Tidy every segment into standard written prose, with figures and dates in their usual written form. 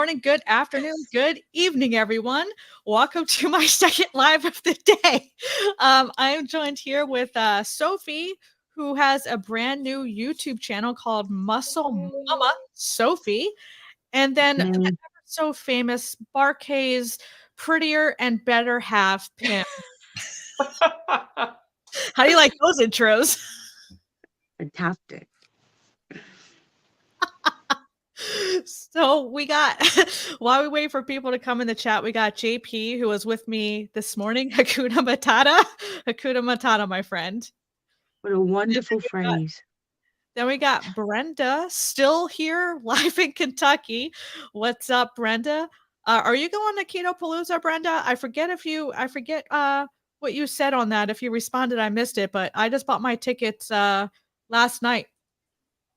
morning, good afternoon, good evening, everyone. Welcome to my second live of the day. I am joined here with Sophie, who has a brand new YouTube channel called Muscle Mama Sophie, and then the ever so famous Barkay's prettier and better half, Pim. How do you like those intros? Fantastic. So we got, while we wait for people to come in the chat, we got JP, who was with me this morning. Hakuna Matata. Hakuna Matata, my friend. What a wonderful phrase. Then we got Brenda, still here, live in Kentucky. What's up, Brenda? Are you going to Keto Palooza, Brenda? I forget what you said on that. If you responded, I missed it, but I just bought my tickets last night.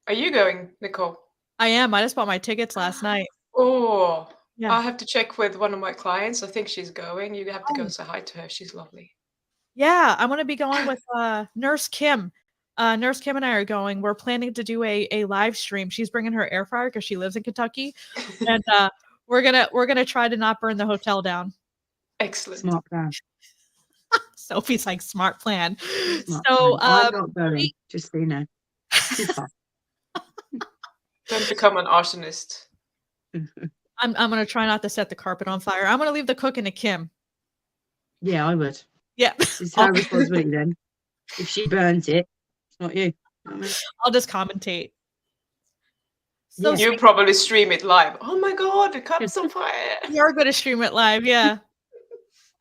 Are you going, Nicole? I am. I just bought my tickets last night. Oh, yeah. I'll have to check with one of my clients. I think she's going. You have to go say hi to her. She's lovely. Yeah, I'm going to be going with Nurse Kim. Nurse Kim and I are going. We're planning to do a live stream. She's bringing her air fryer because she lives in Kentucky, and we're gonna try to not burn the hotel down. Excellent. Smart plan. Sophie's like smart plan. I'm not going. Just so you know. Don't become an arsonist. I'm gonna try not to set the carpet on fire. I'm gonna leave the cooking to Kim. Yeah, I would. Yeah, it's her responsibility then. If she burns it, it's not you. I'll just commentate. So you probably stream it live. Oh my god, the cup's on fire. You're gonna stream it live, yeah.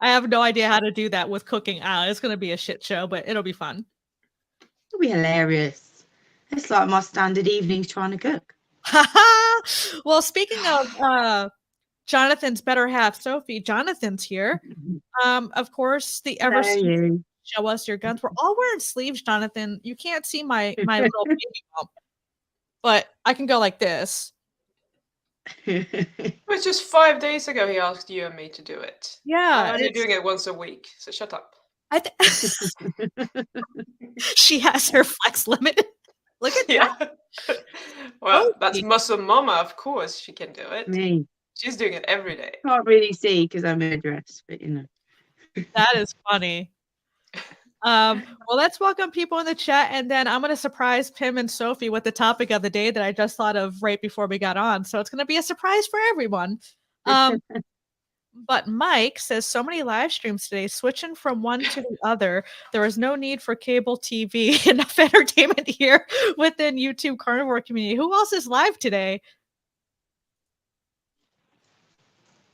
I have no idea how to do that with cooking. It's gonna be a shit show, but it'll be fun. It'll be hilarious. It's like my standard evenings trying to cook. Well, speaking of Jonathan's better half, Sophie, Jonathan's here. Of course, the ever show us your guns. We're all wearing sleeves, Jonathan. You can't see my little baby bump, but I can go like this. It was just 5 days ago he asked you and me to do it. Yeah. I'm only doing it once a week, so shut up. She has her flex limit. Look at that. Well, that's Muscle Mama, of course she can do it. Me. She's doing it every day. Can't really see because I'm in a dress, but you know. That is funny. Well, let's welcome people in the chat, and then I'm going to surprise Pim and Sophie with the topic of the day that I just thought of right before we got on. So it's going to be a surprise for everyone. But Mike says, so many live streams today, switching from one to the other. There is no need for cable TV. Enough entertainment here within YouTube carnivore community. Who else is live today?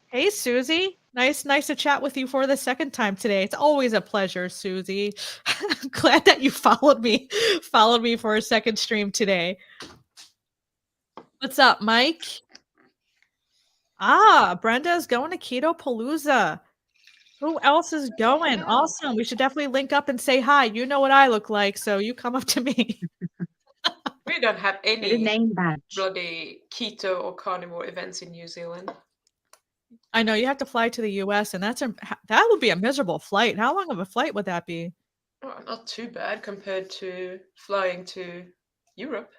Hey, Susie. Nice to chat with you for the second time today. It's always a pleasure, Susie. Glad that you followed me for a second stream today. What's up, Mike? Brenda's going to Keto Palooza. Who else is going? Awesome. We should definitely link up and say hi. You know what I look like, so you come up to me. We don't have any name badge. bloody keto or carnivore events in New Zealand. I know you have to fly to the US, and that would be a miserable flight. How long of a flight would that be? Well, not too bad compared to flying to Europe,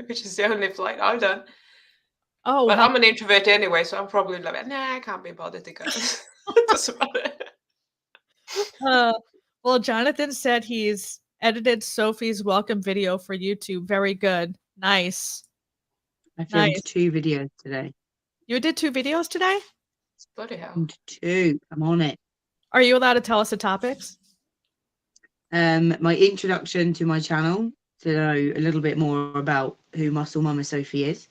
which is the only flight I've done. Oh, but I'm an introvert anyway, so I'm probably like, nah, I can't be bothered to go. It doesn't matter. Well, Jonathan said he's edited Sophie's welcome video for YouTube. Very good. Nice. I filmed 2 videos today. You did 2 videos today? Bloody hell. 2. I'm on it. Are you allowed to tell us the topics? My introduction to my channel to know a little bit more about who Muscle Mama Sophie is.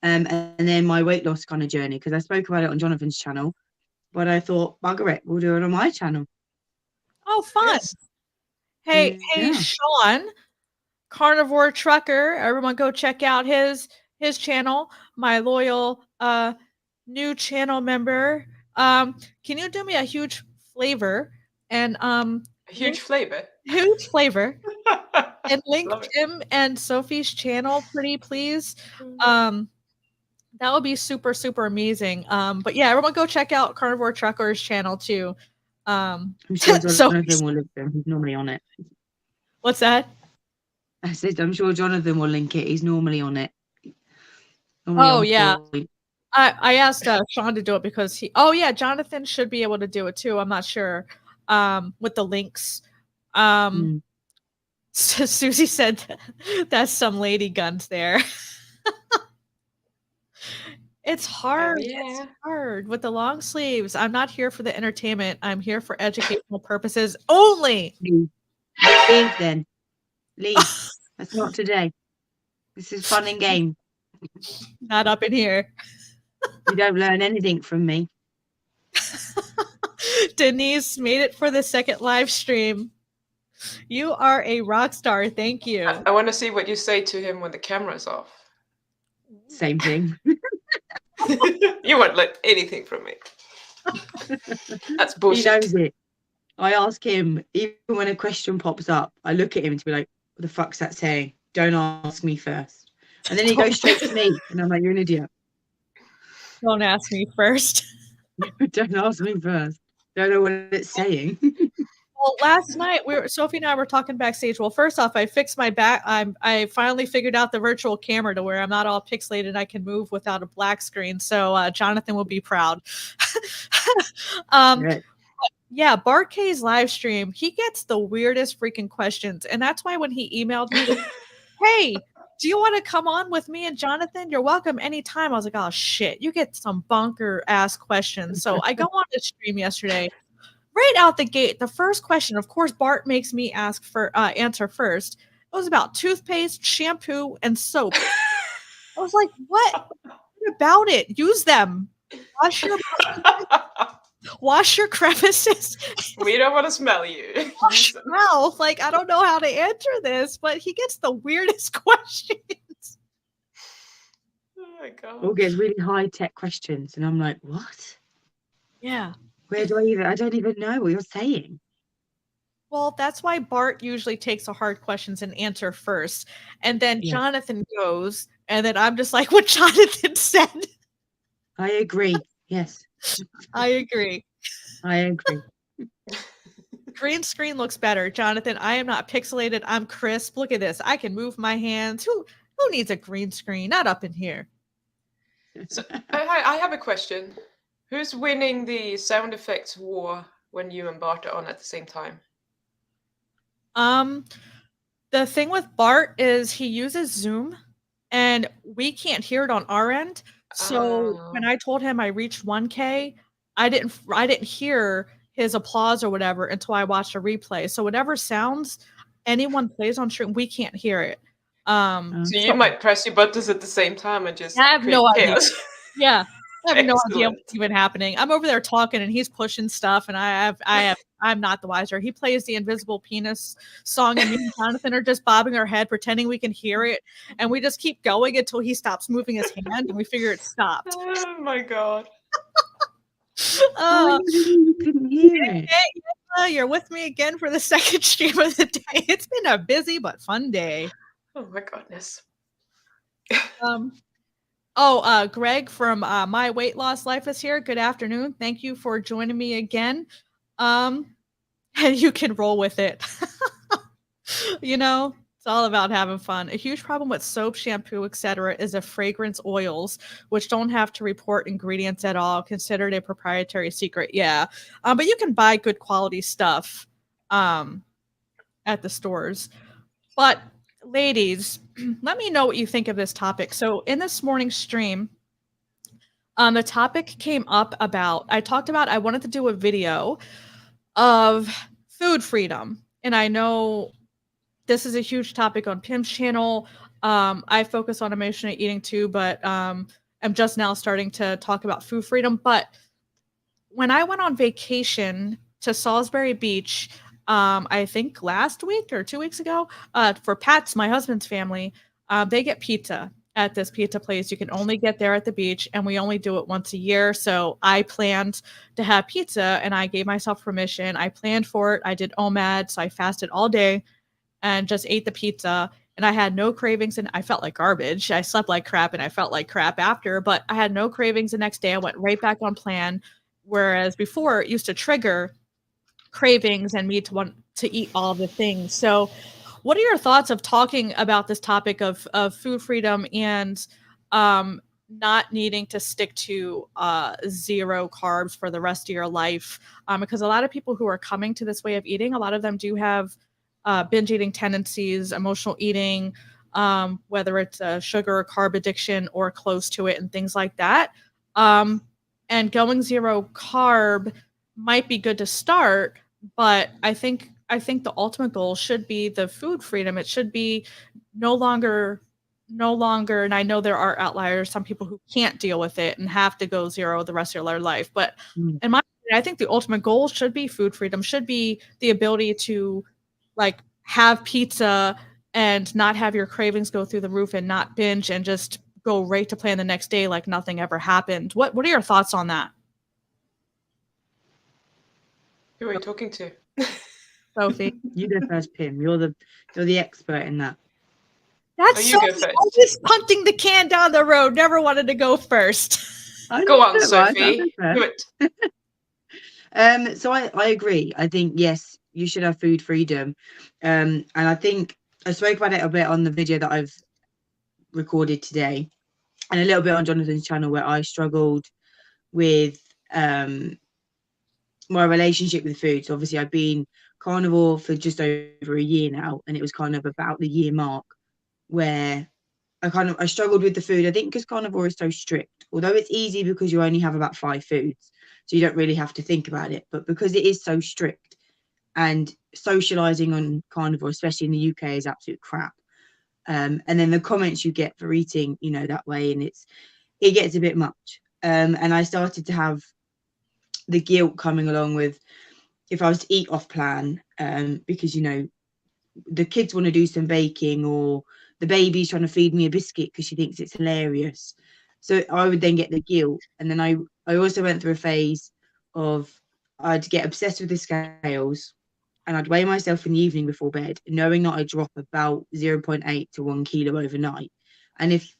And then my weight loss kind of journey, because I spoke about it on Jonathan's channel, but I thought, bugger it, we'll do it on my channel. Oh, fun. Yes. Hey, Sean, Carnivore Trucker. Everyone go check out his channel, my loyal new channel member. Can you do me a huge flavor and a huge flavor? Huge flavor. And link Pim and Sophie's channel, pretty please. That would be super, super amazing. But yeah, everyone go check out Carnivore Trucker's channel too. I'm sure Jonathan will link them. He's normally on it. What's that? I said, I'm sure Jonathan will link it. He's normally on it. Oh, yeah. I asked Sean to do it because Jonathan should be able to do it too. I'm not sure with the links. So Susie said that's some lady guns there. It's hard. yeah. It's hard with the long sleeves. I'm not here for the entertainment. I'm here for educational purposes only. Leave then. Leave. That's not today. This is fun and game. Not up in here. You don't learn anything from me. Denise made it for the second live stream. You are a rock star. Thank you. I want to see what you say to him when the camera's off. Same thing. You won't learn anything from me. That's bullshit. He knows it. I ask him, even when a question pops up, I look at him to be like, what the fuck's that saying? Don't ask me first. And then he goes straight to me. And I'm like, you're an idiot. Don't ask me first. Don't ask me first. Don't know what it's saying. Well, last night Sophie and I were talking backstage. Well, first off, I fixed my back. I finally figured out the virtual camera to where I'm not all pixelated. I can move without a black screen. So Jonathan will be proud. Right. Yeah, Bart K's live stream, he gets the weirdest freaking questions. And that's why when he emailed me, hey, do you want to come on with me and Jonathan? You're welcome anytime. I was like, oh shit, you get some bunker ass questions. So I go on the stream yesterday. Right out the gate, the first question, of course, Bart makes me answer first. It was about toothpaste, shampoo, and soap. I was like, what about it? Use them. Wash your crevices. We don't want to smell you. Wash your mouth. Like, I don't know how to answer this, but he gets the weirdest questions. Oh my god. All gets really high-tech questions. And I'm like, what? Yeah. Where do I don't even know what you're saying. Well, that's why Bart usually takes the hard questions and answer first. And then Jonathan goes, and then I'm just like what Jonathan said. I agree. Yes. I agree. I agree. Green screen looks better. Jonathan, I am not pixelated. I'm crisp. Look at this. I can move my hands. Who needs a green screen? Not up in here. So, I have a question. Who's winning the sound effects war when you and Bart are on at the same time? The thing with Bart is he uses Zoom and we can't hear it on our end. So when I told him I reached 1K, I didn't hear his applause or whatever until I watched a replay. So whatever sounds anyone plays on stream, we can't hear it. So you might press your buttons at the same time and just I have no idea. chaos. Yeah. I have no idea Excellent. what's even happening. I'm over there talking and he's pushing stuff and I'm not the wiser. He plays the Invisible Penis song and me and Jonathan are just bobbing our head pretending we can hear it, and we just keep going until he stops moving his hand and we figure it stopped. Oh my god. You couldn't hear it. You're with me again for the second stream of the day. It's been a busy but fun day. Oh my goodness. Greg from My Weight Loss Life is here. Good afternoon. Thank you for joining me again. And you can roll with it. It's all about having fun. A huge problem with soap, shampoo, etc. is the fragrance oils, which don't have to report ingredients at all, considered a proprietary secret. Yeah. But you can buy good quality stuff at the stores. But ladies, let me know what you think of this topic. So in this morning's stream, the topic came up about, I wanted to do a video of food freedom. And I know this is a huge topic on Pim's channel. I focus on emotional eating too, but I'm just now starting to talk about food freedom. But when I went on vacation to Salisbury Beach, I think last week or 2 weeks ago, for Pat's, my husband's family, they get pizza at this pizza place. You can only get there at the beach, and we only do it once a year. So I planned to have pizza, and I gave myself permission. I planned for it. I did OMAD, so I fasted all day and just ate the pizza, and I had no cravings, and I felt like garbage. I slept like crap, and I felt like crap after, but I had no cravings the next day. I went right back on plan, whereas before it used to trigger cravings and me to want to eat all the things. So what are your thoughts of talking about this topic of food freedom and not needing to stick to zero carbs for the rest of your life, because a lot of people who are coming to this way of eating, a lot of them do have binge eating tendencies, emotional eating, whether it's a sugar or carb addiction or close to it and things like that. And going zero carb might be good to start, but I think the ultimate goal should be the food freedom. It should be no longer, and I know there are outliers, some people who can't deal with it and have to go zero the rest of their life. But Mm. in my opinion, I think the ultimate goal should be food freedom, should be the ability to like have pizza and not have your cravings go through the roof and not binge and just go right to plan the next day like nothing ever happened. What are your thoughts on that? Who are you talking to? Sophie. You go first, Pim. You're the expert in that. That's Oh, you so go first. always punting the can down the road. Never wanted to go first. Go on, Don't mind, Sophie. I'll Do go it. first. So I agree. I think yes, you should have food freedom. And I think I spoke about it a bit on the video that I've recorded today, and a little bit on Jonathan's channel, where I struggled with my relationship with food. So obviously I've been carnivore for just over a year now, and it was kind of about the year mark where I struggled with the food. I think because carnivore is so strict, although it's easy because you only have about 5 foods, so you don't really have to think about it. But because it is so strict, and socializing on carnivore, especially in the UK, is absolute crap. And then the comments you get for eating, that way, and it gets a bit much. And I started to have the guilt coming along with if I was to eat off plan, because the kids want to do some baking, or the baby's trying to feed me a biscuit because she thinks it's hilarious. So I would then get the guilt. And then I also went through a phase of I'd get obsessed with the scales, and I'd weigh myself in the evening before bed, knowing that I'd drop about 0.8 to 1 kilo overnight. And if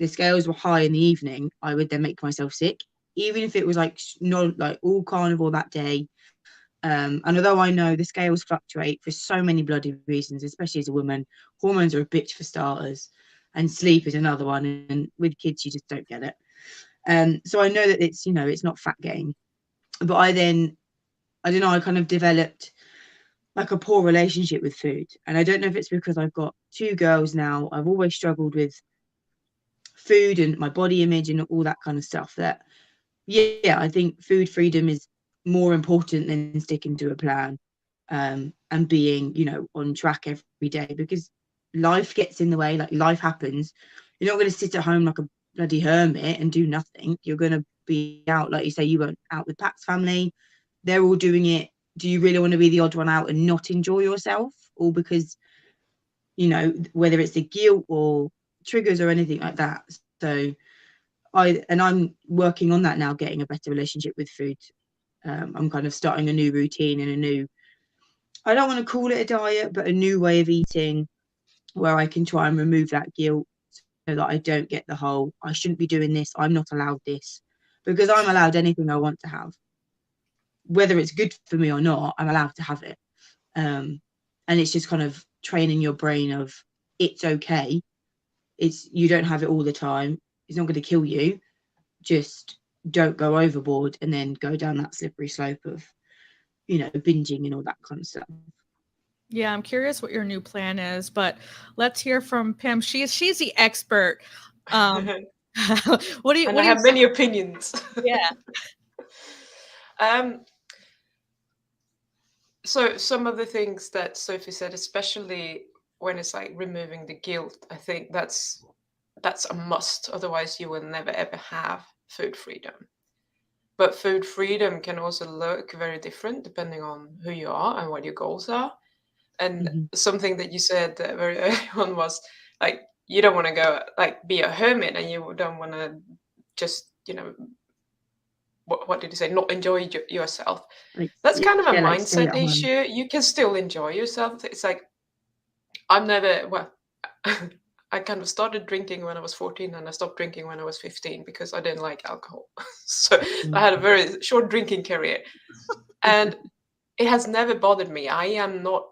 the scales were high in the evening, I would then make myself sick, even if it was not like all carnivore that day. And although I know the scales fluctuate for so many bloody reasons, especially as a woman, hormones are a bitch for starters, and sleep is another one. And with kids, you just don't get it. So I know that it's not fat gain, but I don't know, I kind of developed like a poor relationship with food. And I don't know if it's because I've got 2 girls now. I've always struggled with food and my body image and all that kind of stuff, that I think food freedom is more important than sticking to a plan, and being on track every day, because life gets in the way. Like, life happens. You're not going to sit at home like a bloody hermit and do nothing. You're going to be out, like you say, you went out with Pat's family, they're all doing it. Do you really want to be the odd one out and not enjoy yourself? Or because whether it's the guilt or triggers or anything like that. So I'm working on that now, getting a better relationship with food. I'm kind of starting a new routine and I don't want to call it a diet, but a new way of eating, where I can try and remove that guilt, so that I don't get the whole, I shouldn't be doing this, I'm not allowed this, because I'm allowed anything I want to have. Whether it's good for me or not, I'm allowed to have it. And it's just kind of training your brain of, it's okay. You don't have it all the time. It's not going to kill you. Just don't go overboard and then go down that slippery slope of, binging and all that kind of stuff. Yeah, I'm curious what your new plan is, but let's hear from Pim. She's the expert. What do you? And What I do you? have many opinions. Yeah. So some of the things that Sophie said, especially when it's like removing the guilt, I think that's a must. Otherwise, you will never ever have food freedom. But food freedom can also look very different depending on who you are and what your goals are. And something that you said very early on was like, you don't want to go like be a hermit, and you don't want to just what did you say, not enjoy yourself. That's kind of a mindset issue. You can still enjoy yourself. It's like, I kind of started drinking when I was 14, and I stopped drinking when I was 15 because I didn't like alcohol. So I had a very short drinking career, and it has never bothered me. I am not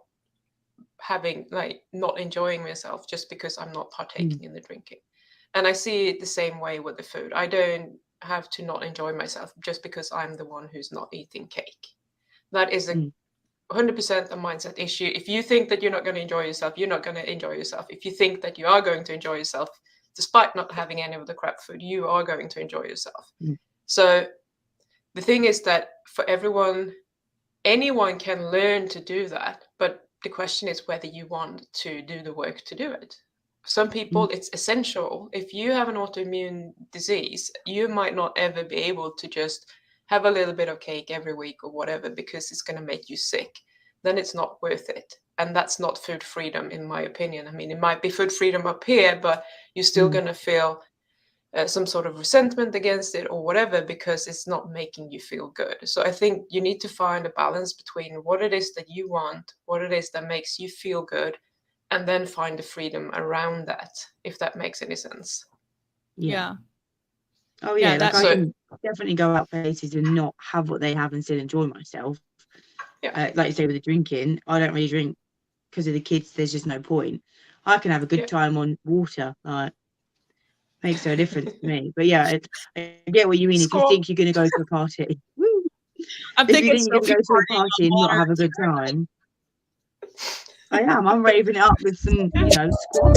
not enjoying myself just because I'm not partaking in the drinking. And I see it the same way with the food. I don't have to not enjoy myself just because I'm the one who's not eating cake. That is a 100% a mindset issue. If you think that you're not going to enjoy yourself, you're not going to enjoy yourself. If you think that you are going to enjoy yourself, despite not having any of the crap food, you are going to enjoy yourself. So the thing is that for everyone, anyone can learn to do that, but the question is whether you want to do the work to do it. Some people, it's essential. If you have an autoimmune disease, you might not ever be able to just have a little bit of cake every week or whatever, because it's going to make you sick. Then it's not worth it. And that's not food freedom, in my opinion. I mean, it might be food freedom up here, but you're still going to feel some sort of resentment against it or whatever, because it's not making you feel good. So I think you need to find a balance between what it is that you want, what it is that makes you feel good, and then find the freedom around that, if that makes any sense. Yeah. Oh yeah, like that's I can definitely go out places and not have what they have and still enjoy myself. Yeah. Like you say with the drinking, I don't really drink because of the kids. There's just no point. I can have a good time on water. Like, makes no difference to me. But yeah, I get what you mean. If you think you're going to go to a party, woo, I'm if you thinking think you're going to go to a party and not have a good time, I am. I'm raving it up with some, you know, squash.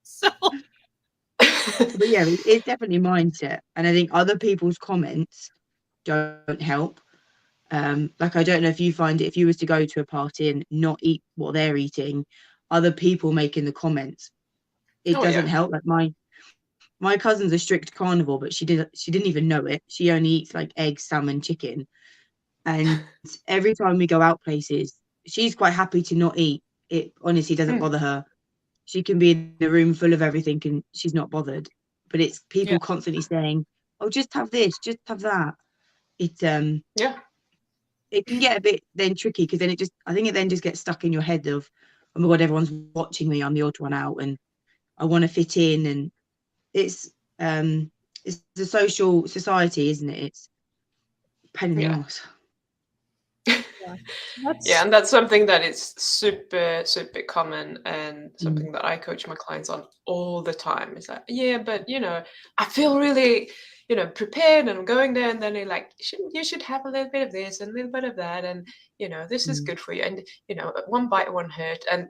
So But yeah, it's definitely mindset, and I think other people's comments don't help. Like I don't know if you find it, if you was to go to a party and not eat what they're eating, other people making the comments, it doesn't help. Like my cousin's a strict carnivore, but she didn't even know it. She only eats like eggs, salmon, chicken, and every time we go out places, she's quite happy to not eat. It honestly doesn't bother her. She can be in a room full of everything and she's not bothered. But it's people constantly saying, "Oh, just have this, just have that." It it can get a bit then tricky, because then I think it then just gets stuck in your head of, oh my god, everyone's watching me, I'm the odd one out, and I want to fit in, and it's the social society, isn't it? It's pain in the arse. Yeah, and that's something that is super, super common, and something that I coach my clients on all the time. Is that, but I feel really, prepared, and I'm going there, and then they're like, you should have a little bit of this and a little bit of that, and this is good for you, and one bite won't hurt, and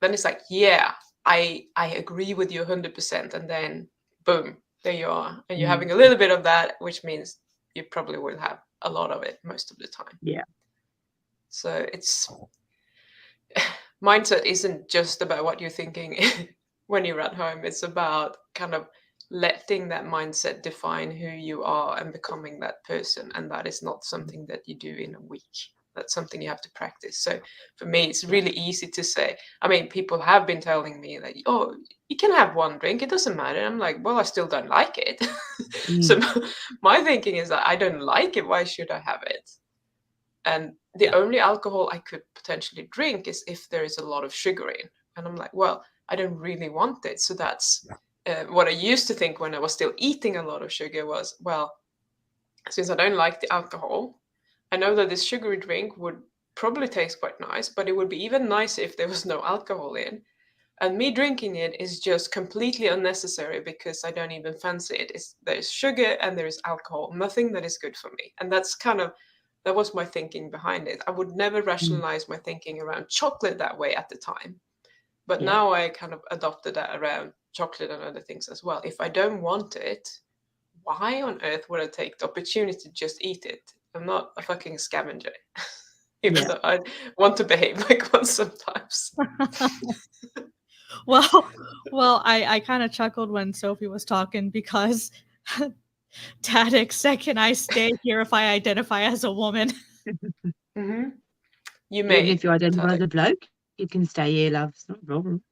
then it's like, I agree with you 100%, and then boom, there you are, and you're having a little bit of that, which means you probably will have a lot of it most of the time. Yeah. So it's mindset isn't just about what you're thinking when you're at home. It's about kind of letting that mindset define who you are and becoming that person. And that is not something that you do in a week. That's something you have to practice. So for me, it's really easy to say. I mean, people have been telling me that, oh, you can have one drink, it doesn't matter. I'm like, well, I still don't like it. So my thinking is that I don't like it. Why should I have it? And the only alcohol I could potentially drink is if there is a lot of sugar in. And I'm like, well, I don't really want it. So that's what I used to think when I was still eating a lot of sugar was, well, since I don't like the alcohol, I know that this sugary drink would probably taste quite nice, but it would be even nicer if there was no alcohol in. And me drinking it is just completely unnecessary because I don't even fancy it. There's sugar and there's alcohol, nothing that is good for me. And that was my thinking behind it. I would never rationalize my thinking around chocolate that way at the time. But now I kind of adopted that around chocolate and other things as well. If I don't want it, why on earth would I take the opportunity to just eat it? I'm not a fucking scavenger. Even though I want to behave like one sometimes. Well, I kind of chuckled when Sophie was talking, because Tadek said, "Can I stay here if I identify as a woman?" You may. Even if you identify as a bloke, you can stay here, love. It's not a problem.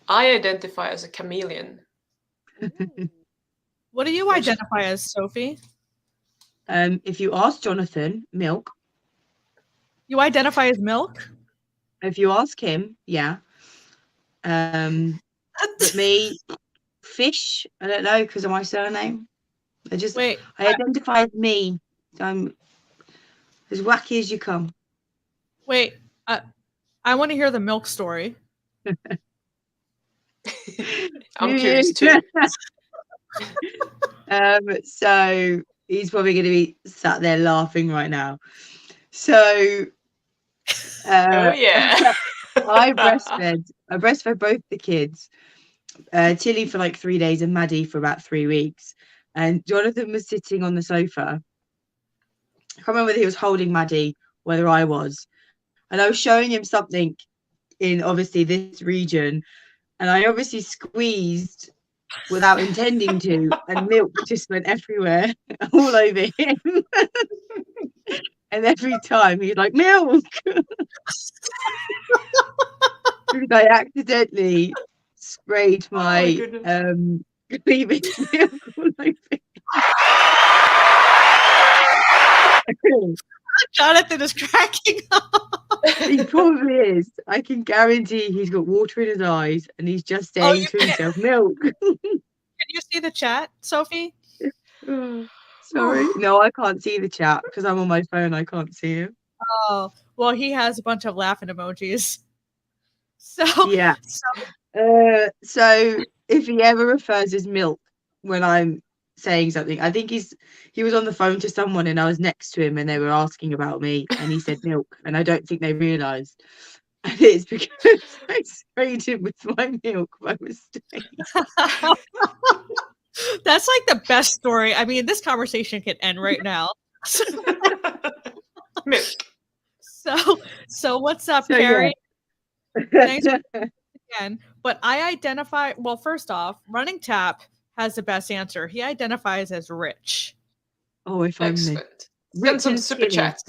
I identify as a chameleon. What do you identify as, Sophie? If you ask Jonathan, milk. You identify as milk? If you ask him, yeah. But me, fish. I don't know, because of my surname. I identify as me. So I'm as wacky as you come. Wait, I want to hear the milk story. I'm curious too. So he's probably going to be sat there laughing right now. So Oh yeah. I breastfed both the kids. Tilly for like 3 days and Maddie for about 3 weeks. And Jonathan was sitting on the sofa. I can't remember whether he was holding Maddie, whether I was. And I was showing him something in obviously this region. And I obviously squeezed without intending to, and milk just went everywhere, all over him. And every time he's like, milk! Because I accidentally sprayed my cleavage milk all over him. Jonathan is cracking up. He probably is. I can guarantee he's got water in his eyes and he's just saying to himself, milk. Can you see the chat, Sophie? Sorry. No, I can't see the chat because I'm on my phone. I can't see him. Oh, well, he has a bunch of laughing emojis. So yeah. So if he ever refers as milk when I'm saying something, I think he was on the phone to someone and I was next to him and they were asking about me and he said milk and I don't think they realised. And it's because I sprayed him with my milk by mistake. That's like the best story. I mean, this conversation can end right now. Milk. So what's up, So, Carrie? yeah. Thanks again. But I identify, well, first off, Running Tap has the best answer. He identifies as rich. Oh, if Excellent. I'm Send some super chats.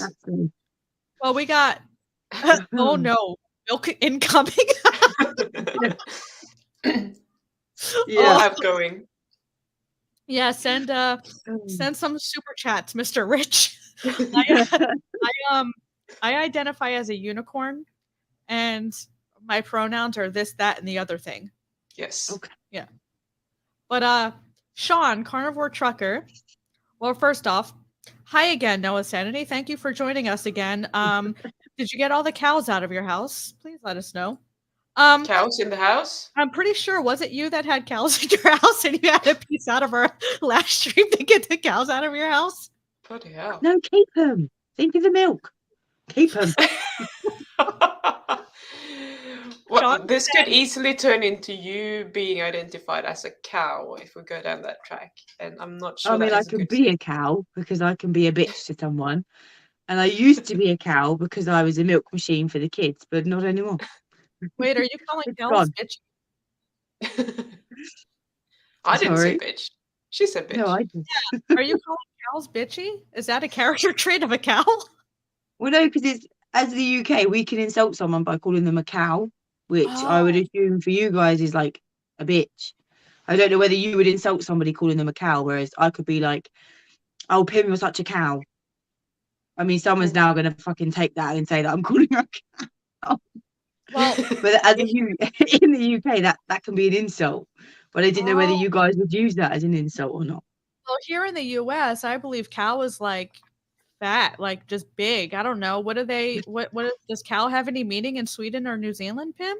Well, we got, oh no, milk incoming. Yeah, outgoing. Yeah, send some super chats, Mr. Rich. I identify as a unicorn, and my pronouns are this, that, and the other thing. Yes. Okay. Yeah. But Sean, Carnivore Trucker. Well, first off, hi again, Noah Sanity. Thank you for joining us again. Did you get all the cows out of your house? Please let us know. Cows in the house? I'm pretty sure, was it you that had cows in your house and you had a piece out of our last stream to get the cows out of your house? Bloody hell. No, keep them. Think of the milk. Keep them. Well, this could easily turn into you being identified as a cow if we go down that track. And I'm not sure. I mean, I can be a cow because I can be a bitch to someone. And I used to be a cow because I was a milk machine for the kids, but not anymore. Wait, are you calling cows bitch? I didn't say bitch. She said bitch. No, I didn't. Yeah. Are you calling cows bitchy? Is that a character trait of a cow? Well, no, because it's, as the UK, we can insult someone by calling them a cow, which I would assume for you guys is like a bitch. I don't know whether you would insult somebody calling them a cow, whereas I could be like, oh, Pim, you're such a cow. I mean, someone's now going to fucking take that and say that I'm calling her a cow. Well, but as in the UK, that can be an insult. But I didn't know whether you guys would use that as an insult or not. Well, here in the US, I believe cow is like fat, like just big. I don't know. What do they? What does cow have any meaning in Sweden or New Zealand, Pim?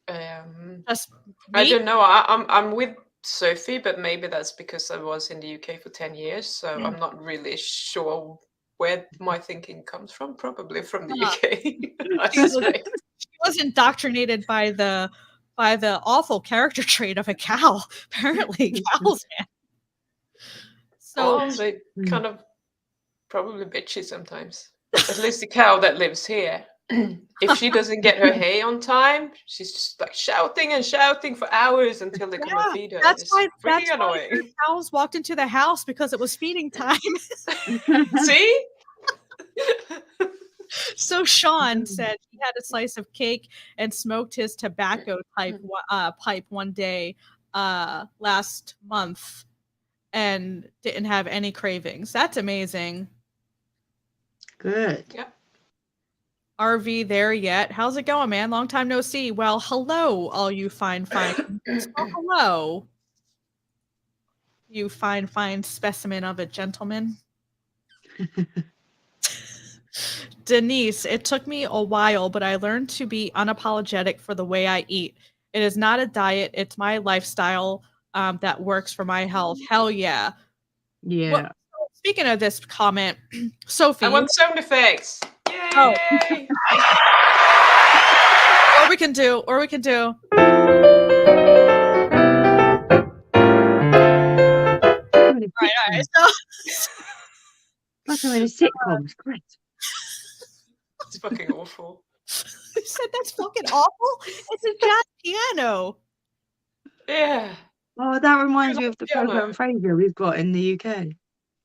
I don't know. I'm with Sophie, but maybe that's because I was in the UK for 10 years, so I'm not really sure where my thinking comes from. Probably from the UK. She was indoctrinated by the awful character trait of a cow. Apparently, cows. So they kind of probably bitchy sometimes. At least the cow that lives here. If she doesn't get her hay on time, she's just like shouting and shouting for hours until they come and feed her. That's why cows walked into the house because it was feeding time. See? So Sean said he had a slice of cake and smoked his tobacco pipe one day last month and didn't have any cravings. That's amazing. Good. Yep. RV there yet? How's it going, man? Long time no see. Well, hello, all you fine. Well, hello, you fine specimen of a gentleman. Denise, it took me a while, but I learned to be unapologetic for the way I eat. It is not a diet, it's my lifestyle that works for my health. Hell yeah. Well, Yeah. speaking of this comment, I Sophie, want sound effects. Oh. Yay! or we can do, Like I'm in a sitcom. It's great. It's fucking awful. You said that's fucking awful? It's a jazz piano. Yeah. Oh, that reminds me of the Piano. program Frasier we've got in the UK.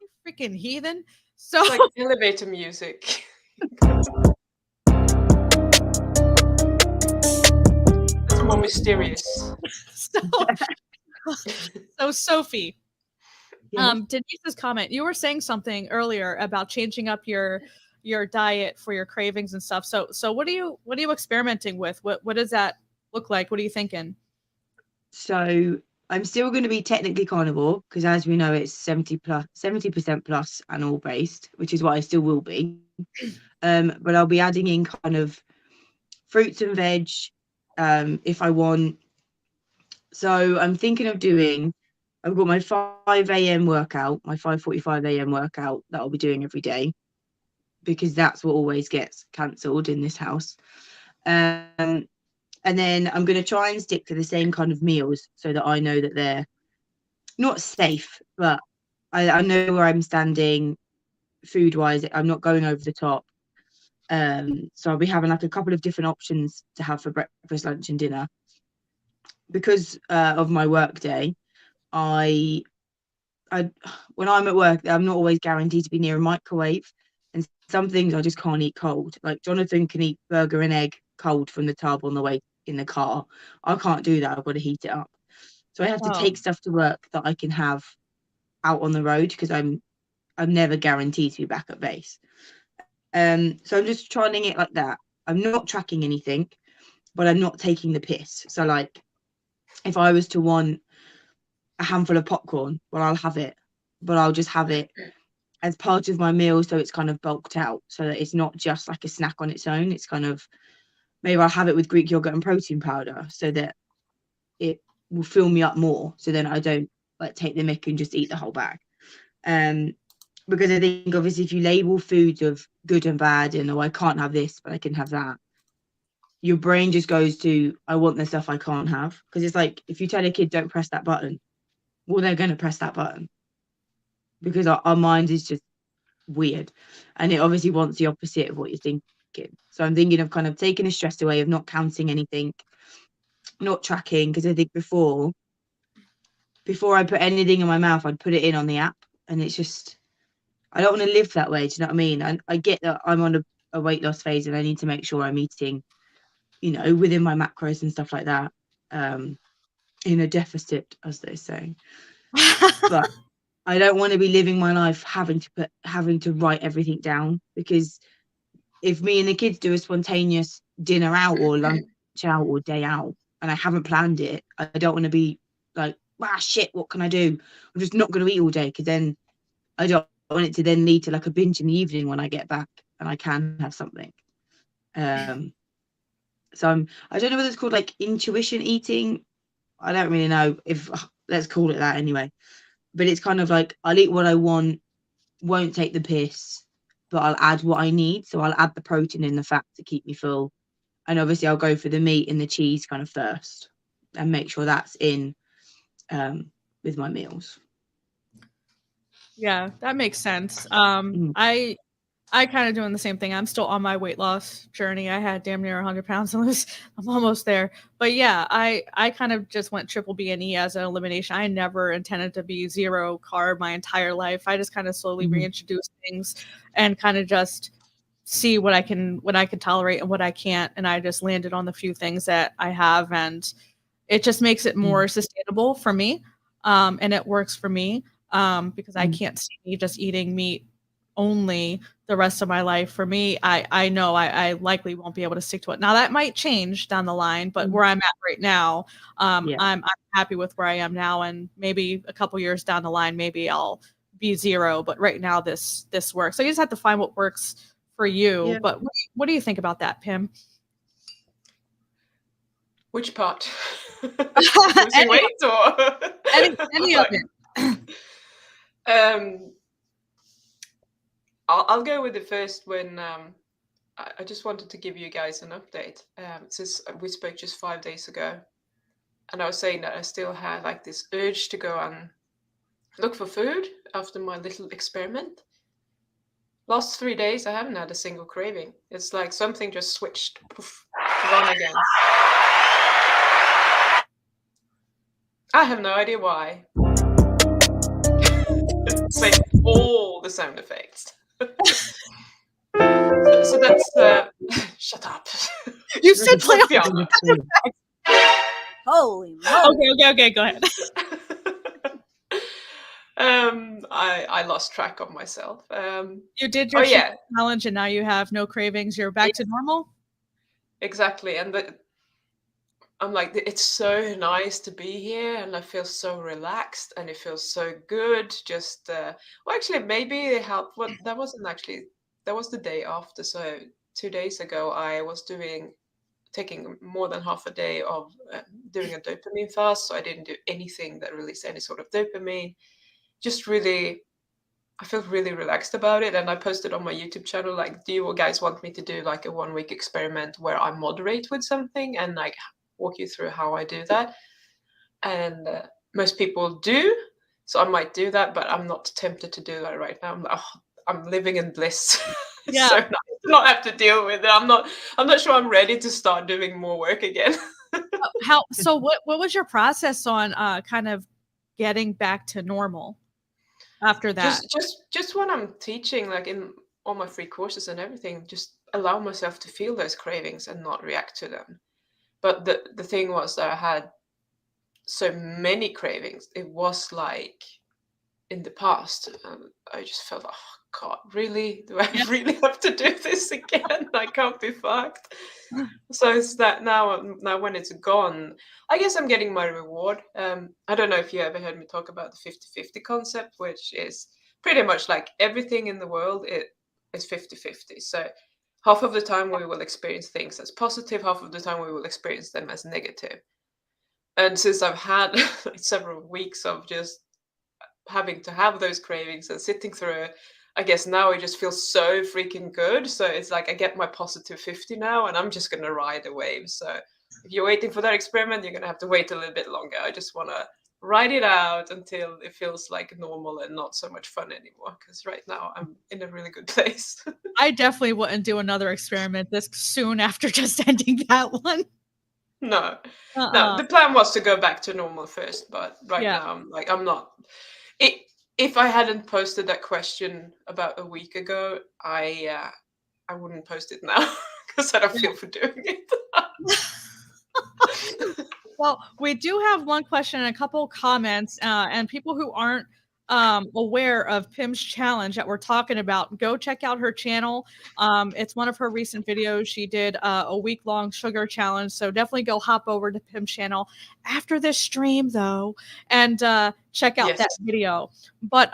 You freaking heathen. So It's like elevator music. That's more mysterious. so Sophie, Yes. Denise's comment, you were saying something earlier about changing up your diet for your cravings and stuff. So what are you experimenting with? What does that look like? What are you thinking? So I'm still going to be technically carnivore because, as we know, it's 70% plus animal based, which is what I still will be. But I'll be adding in kind of fruits and veg if I want. So I'm thinking of doing. I've got my 5 a.m. workout, my 5:45 a.m. workout that I'll be doing every day, because that's what always gets cancelled in this house. And then I'm going to try and stick to the same kind of meals so that I know that they're not safe, but I know where I'm standing food wise. I'm not going over the top. So I'll be having like a couple of different options to have for breakfast, lunch, and dinner. Because of my work day, I when I'm at work, I'm not always guaranteed to be near a microwave, and some things I just can't eat cold. Like Jonathan can eat burger and egg cold from the tub on the way in the car. I can't do that. I've got to heat it up. So I have to take stuff to work that I can have out on the road because I'm never guaranteed to be back at base. So I'm just trying it like that. I'm not tracking anything, but I'm not taking the piss. So like, if I was to want a handful of popcorn, well, I'll have it, but I'll just have it as part of my meal, so it's kind of bulked out, so that it's not just like a snack on its own. It's kind of, maybe I'll have it with Greek yogurt and protein powder, so that it will fill me up more. So then I don't like take the mick and just eat the whole bag. Because I think obviously if you label foods of good and bad, and oh, I can't have this, but I can have that, your brain just goes to, I want the stuff I can't have. Because it's like, if you tell a kid don't press that button, well, they're going to press that button, because our mind is just weird, and it obviously wants the opposite of what you're thinking. So I'm thinking of kind of taking the stress away, of not counting anything, not tracking, because I think before I put anything in my mouth, I'd put it in on the app, and it's just, I don't want to live that way. Do you know what I mean? And I get that I'm on a weight loss phase, and I need to make sure I'm eating, within my macros and stuff like that, in a deficit, as they say. But I don't want to be living my life having to write everything down, because if me and the kids do a spontaneous dinner out or lunch out or day out, and I haven't planned it, I don't want to be like, shit, what can I do? I'm just not going to eat all day, because then I don't want it to then lead to like a binge in the evening when I get back and I can have something. So I don't know whether it's called like intuition eating. I don't really know, if let's call it that anyway. But it's kind of like, I'll eat what I want, won't take the piss, but I'll add what I need. So I'll add the protein and the fat to keep me full. And obviously I'll go for the meat and the cheese kind of first, and make sure that's in with my meals. Yeah, that makes sense. I kind of doing the same thing. I'm still on my weight loss journey. I had damn near 100 pounds. I'm almost there. But yeah, I kind of just went triple B and E as an elimination. I never intended to be zero carb my entire life. I just kind of slowly reintroduce things and kind of just see what I can tolerate and what I can't. And I just landed on the few things that I have, and it just makes it more sustainable for me. And it works for me because I can't see me just eating meat only the rest of my life. For me, I know I likely won't be able to stick to it. Now that might change down the line, but where I'm at right now, I'm happy with where I am now, and maybe a couple years down the line, maybe I'll be zero. But right now, this works. So you just have to find what works for you. Yeah. But what do you think about that, Pim? Which part? Losing weight or any of it? I'll go with the first when I just wanted to give you guys an update since we spoke just 5 days ago, and I was saying that I still had like this urge to go and look for food after my little experiment. Last 3 days, I haven't had a single craving. It's like something just switched, poof, gone again. I have no idea why. Say all the sound effects. So that's shut up. You said play on. Piano. Holy moly. Okay, go ahead. I lost track of myself. You did your challenge and now you have no cravings. You're back to normal? Exactly. And I'm like, it's so nice to be here and I feel so relaxed and it feels so good. Just, well, actually, maybe it helped. Well, that was the day after. So 2 days ago, I was taking more than half a day of doing a dopamine fast. So I didn't do anything that released any sort of dopamine. Just really, I felt really relaxed about it. And I posted on my YouTube channel, like, do you guys want me to do like a 1 week experiment where I moderate with something and like walk you through how I do that? And most people do. So I might do that, but I'm not tempted to do that right now. I'm living in bliss. Yeah. So nice to not have to deal with it. I'm not sure I'm ready to start doing more work again. So what was your process on kind of getting back to normal after that? Just when I'm teaching, like in all my free courses and everything, just allow myself to feel those cravings and not react to them. But the thing was that I had so many cravings. It was like in the past, I just felt, oh God, really? Do I really have to do this again? I can't be fucked. So it's that now when it's gone, I guess I'm getting my reward. I don't know if you ever heard me talk about the 50-50 concept, which is pretty much like everything in the world is 50-50. So half of the time we will experience things as positive, half of the time we will experience them as negative. And since I've had several weeks of just having to have those cravings and sitting through it, I guess now it just feels so freaking good. So it's like I get my positive 50 now and I'm just going to ride the wave. So if you're waiting for that experiment, you're going to have to wait a little bit longer. I just want to ride it out until it feels like normal and not so much fun anymore. Because right now I'm in a really good place. I definitely wouldn't do another experiment this soon after just ending that one. No, the plan was to go back to normal first, but right now I'm not. If I hadn't posted that question about a week ago, I wouldn't post it now because I don't feel for doing it. Well, we do have one question and a couple comments, and people who aren't aware of Pim's challenge that we're talking about, go check out her channel. It's one of her recent videos. She did a week-long sugar challenge, so definitely go hop over to Pim's channel after this stream, though, and check out that video. But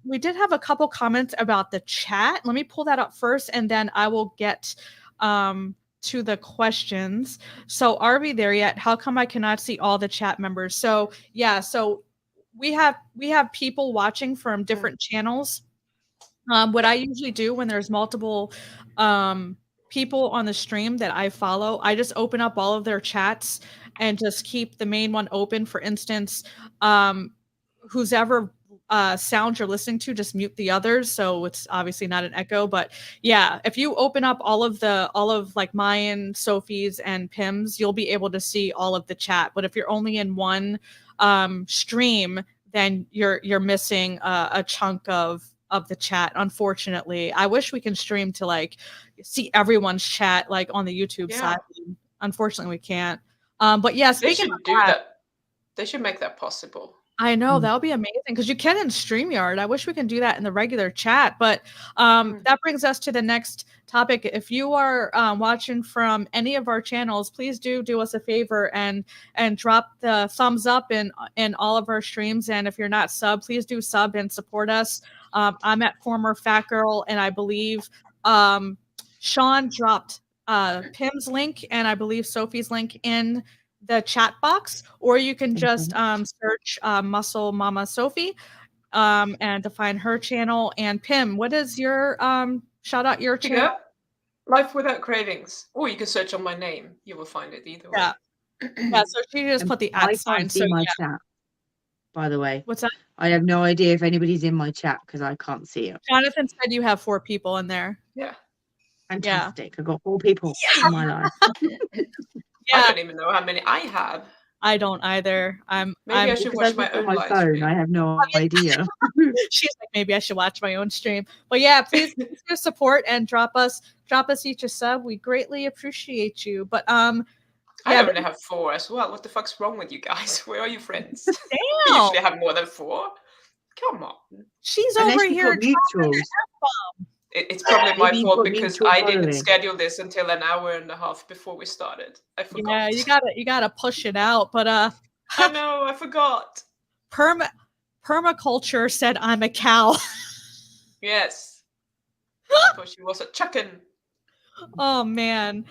we did have a couple comments about the chat. Let me pull that up first, and then I will get to the questions. So are we there yet? How come I cannot see all the chat members? So yeah, so we have people watching from different channels. What I usually do when there's multiple people on the stream that I follow, I just open up all of their chats and just keep the main one open. For instance, who's ever sound you're listening to, just mute the others, so it's obviously not an echo. But yeah, if you open up all of like mine, Sophie's, and Pim's, you'll be able to see all of the chat. But if you're only in one stream, then you're missing a chunk of the chat, unfortunately. I wish we can stream to like see everyone's chat like on the YouTube side. Unfortunately we can't. But yeah, they should do that. They should make that possible. I know, that would be amazing, because you can in StreamYard. I wish we can do that in the regular chat. But that brings us to the next topic. If you are watching from any of our channels, please do us a favor and drop the thumbs up in all of our streams. And if you're not sub, please do sub and support us. I'm at FormerFatGirl, and I believe Sean dropped Pim's link and I believe Sophie's link in the chat box, or you can just search Muscle Mama Sophie and to find her channel. And Pim, what is your shout out your channel? Life Without Cravings. Or you can search on my name. You will find it either way. Yeah, so she just put the @ sign. I can't see my chat, by the way. What's that? I have no idea if anybody's in my chat because I can't see it. Jonathan said you have 4 people in there. Yeah. Fantastic. I've got 4 people in my life. I don't even know how many I have. I don't either. Maybe I should watch my own live phone. stream. I have no idea. She's like, maybe I should watch my own stream. But yeah, please support and drop us each a sub. We greatly appreciate you. But I only have 4 as well. What the fuck's wrong with you guys? Where are you friends? Damn. You usually have more than 4. Come on. She's Unless over here. It's probably my fault because I didn't following. schedule this until an hour and a half before we started. I forgot. Yeah, you gotta push it out. But I know, I forgot. Permaculture said I'm a cow. Yes. I thought she was a chicken. Oh man.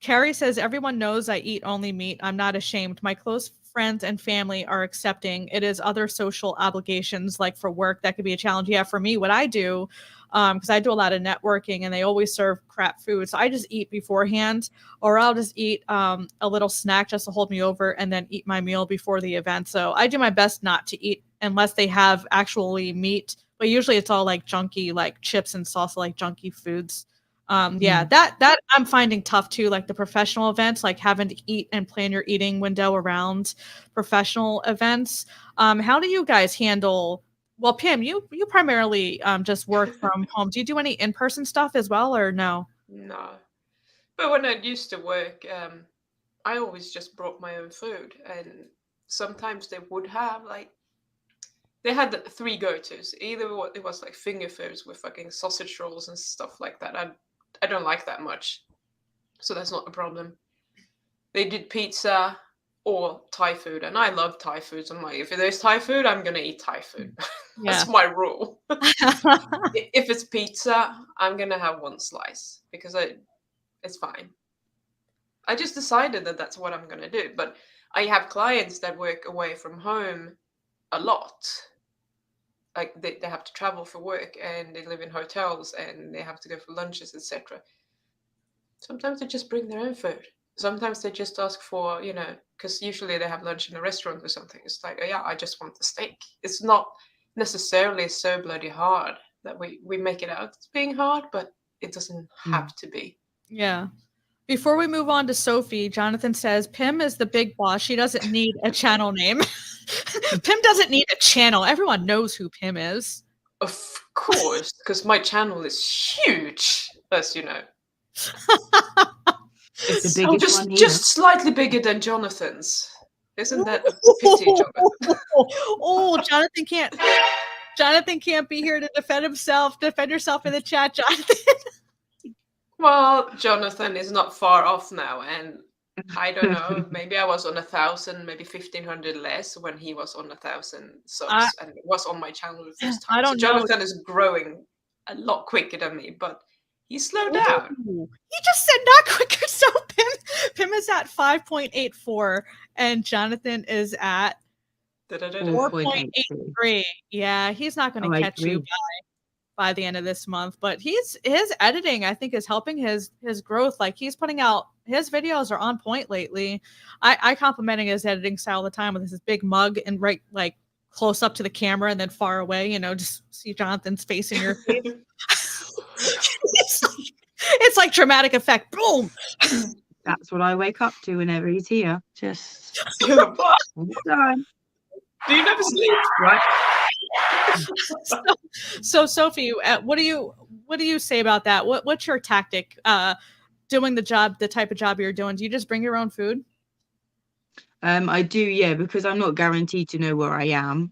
Carrie says everyone knows I eat only meat. I'm not ashamed. My close friends and family are accepting. It is other social obligations, like for work, that could be a challenge. Yeah, for me, what I do, because I do a lot of networking and they always serve crap food. So I just eat beforehand, or I'll just eat a little snack just to hold me over and then eat my meal before the event. So I do my best not to eat unless they have actually meat. But usually it's all like junky, like chips and salsa, like junky foods. Yeah, that I'm finding tough too, like the professional events, like having to eat and plan your eating window around professional events. How do you guys handle, well, Pim, you primarily just work from home. Do you do any in-person stuff as well, or no? No. But when I used to work, I always just brought my own food, and sometimes they would have they had 3 go-tos. Either it was like finger foods with fucking sausage rolls and stuff like that. I don't like that much, so that's not a problem. They did pizza or Thai food, and I love Thai food. So I'm like, if there's Thai food, I'm gonna eat Thai food. That's my rule. If it's pizza, I'm gonna have 1 slice because it's fine. I just decided that that's what I'm gonna do. But I have clients that work away from home a lot. Like they have to travel for work and they live in hotels and they have to go for lunches, etc. Sometimes they just bring their own food. Sometimes they just ask for, because usually they have lunch in a restaurant or something. It's like, oh, yeah, I just want the steak. It's not necessarily so bloody hard that we make it out as being hard, but it doesn't have to be. Yeah. Before we move on to Sophie, Jonathan says, Pim is the big boss. She doesn't need a channel name. Pim doesn't need a channel. Everyone knows who Pim is. Of course, because my channel is huge, as you know. It's the biggest one here. Just slightly bigger than Jonathan's. Isn't that a pity, Jonathan? Oh, Jonathan can't be here to defend himself. Defend yourself in the chat, Jonathan. Well, Jonathan is not far off now, and I don't know, maybe I was on 1,000, maybe 1,500 less when he was on 1,000 subs and it was on my channel the first time. I don't know. Jonathan know. is growing a lot quicker than me, but he slowed down. He just said not quicker, so Pim is at 5.84 and Jonathan is at 4.83. Yeah, he's not going to catch you by the end of this month, but his editing, I think, is helping his growth. Like he's putting out, his videos are on point lately. I complimenting his editing style all the time with his big mug and right like close up to the camera and then far away, just see Jonathan's face in your face. It's like dramatic effect. Boom. That's what I wake up to whenever he's here. Just all the time. Do you never sleep? Right. So Sophie, what do you say about that? What's your tactic doing the type of job you're doing? Do you just bring your own food? I do, yeah, because I'm not guaranteed to know where I am.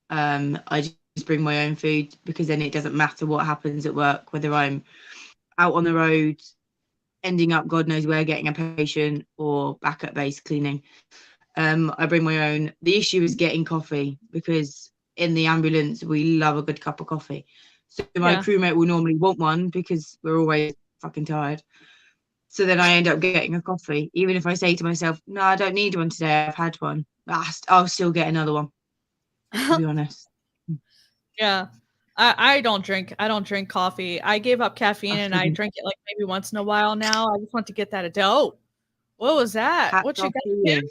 I just bring my own food because then it doesn't matter what happens at work, whether I'm out on the road ending up God knows where getting a patient or back at base cleaning. I bring my own. The issue is getting coffee because in the ambulance we love a good cup of coffee. So my crewmate will normally want one because we're always fucking tired. So then I end up getting a coffee, even if I say to myself, no, I don't need one today, I've had one. I'll still get another one, to be honest. Yeah. I don't drink coffee. I gave up caffeine and I Fucking drink it like maybe once in a while now. I just want to get that adult. What was that? hats What you off got? to you.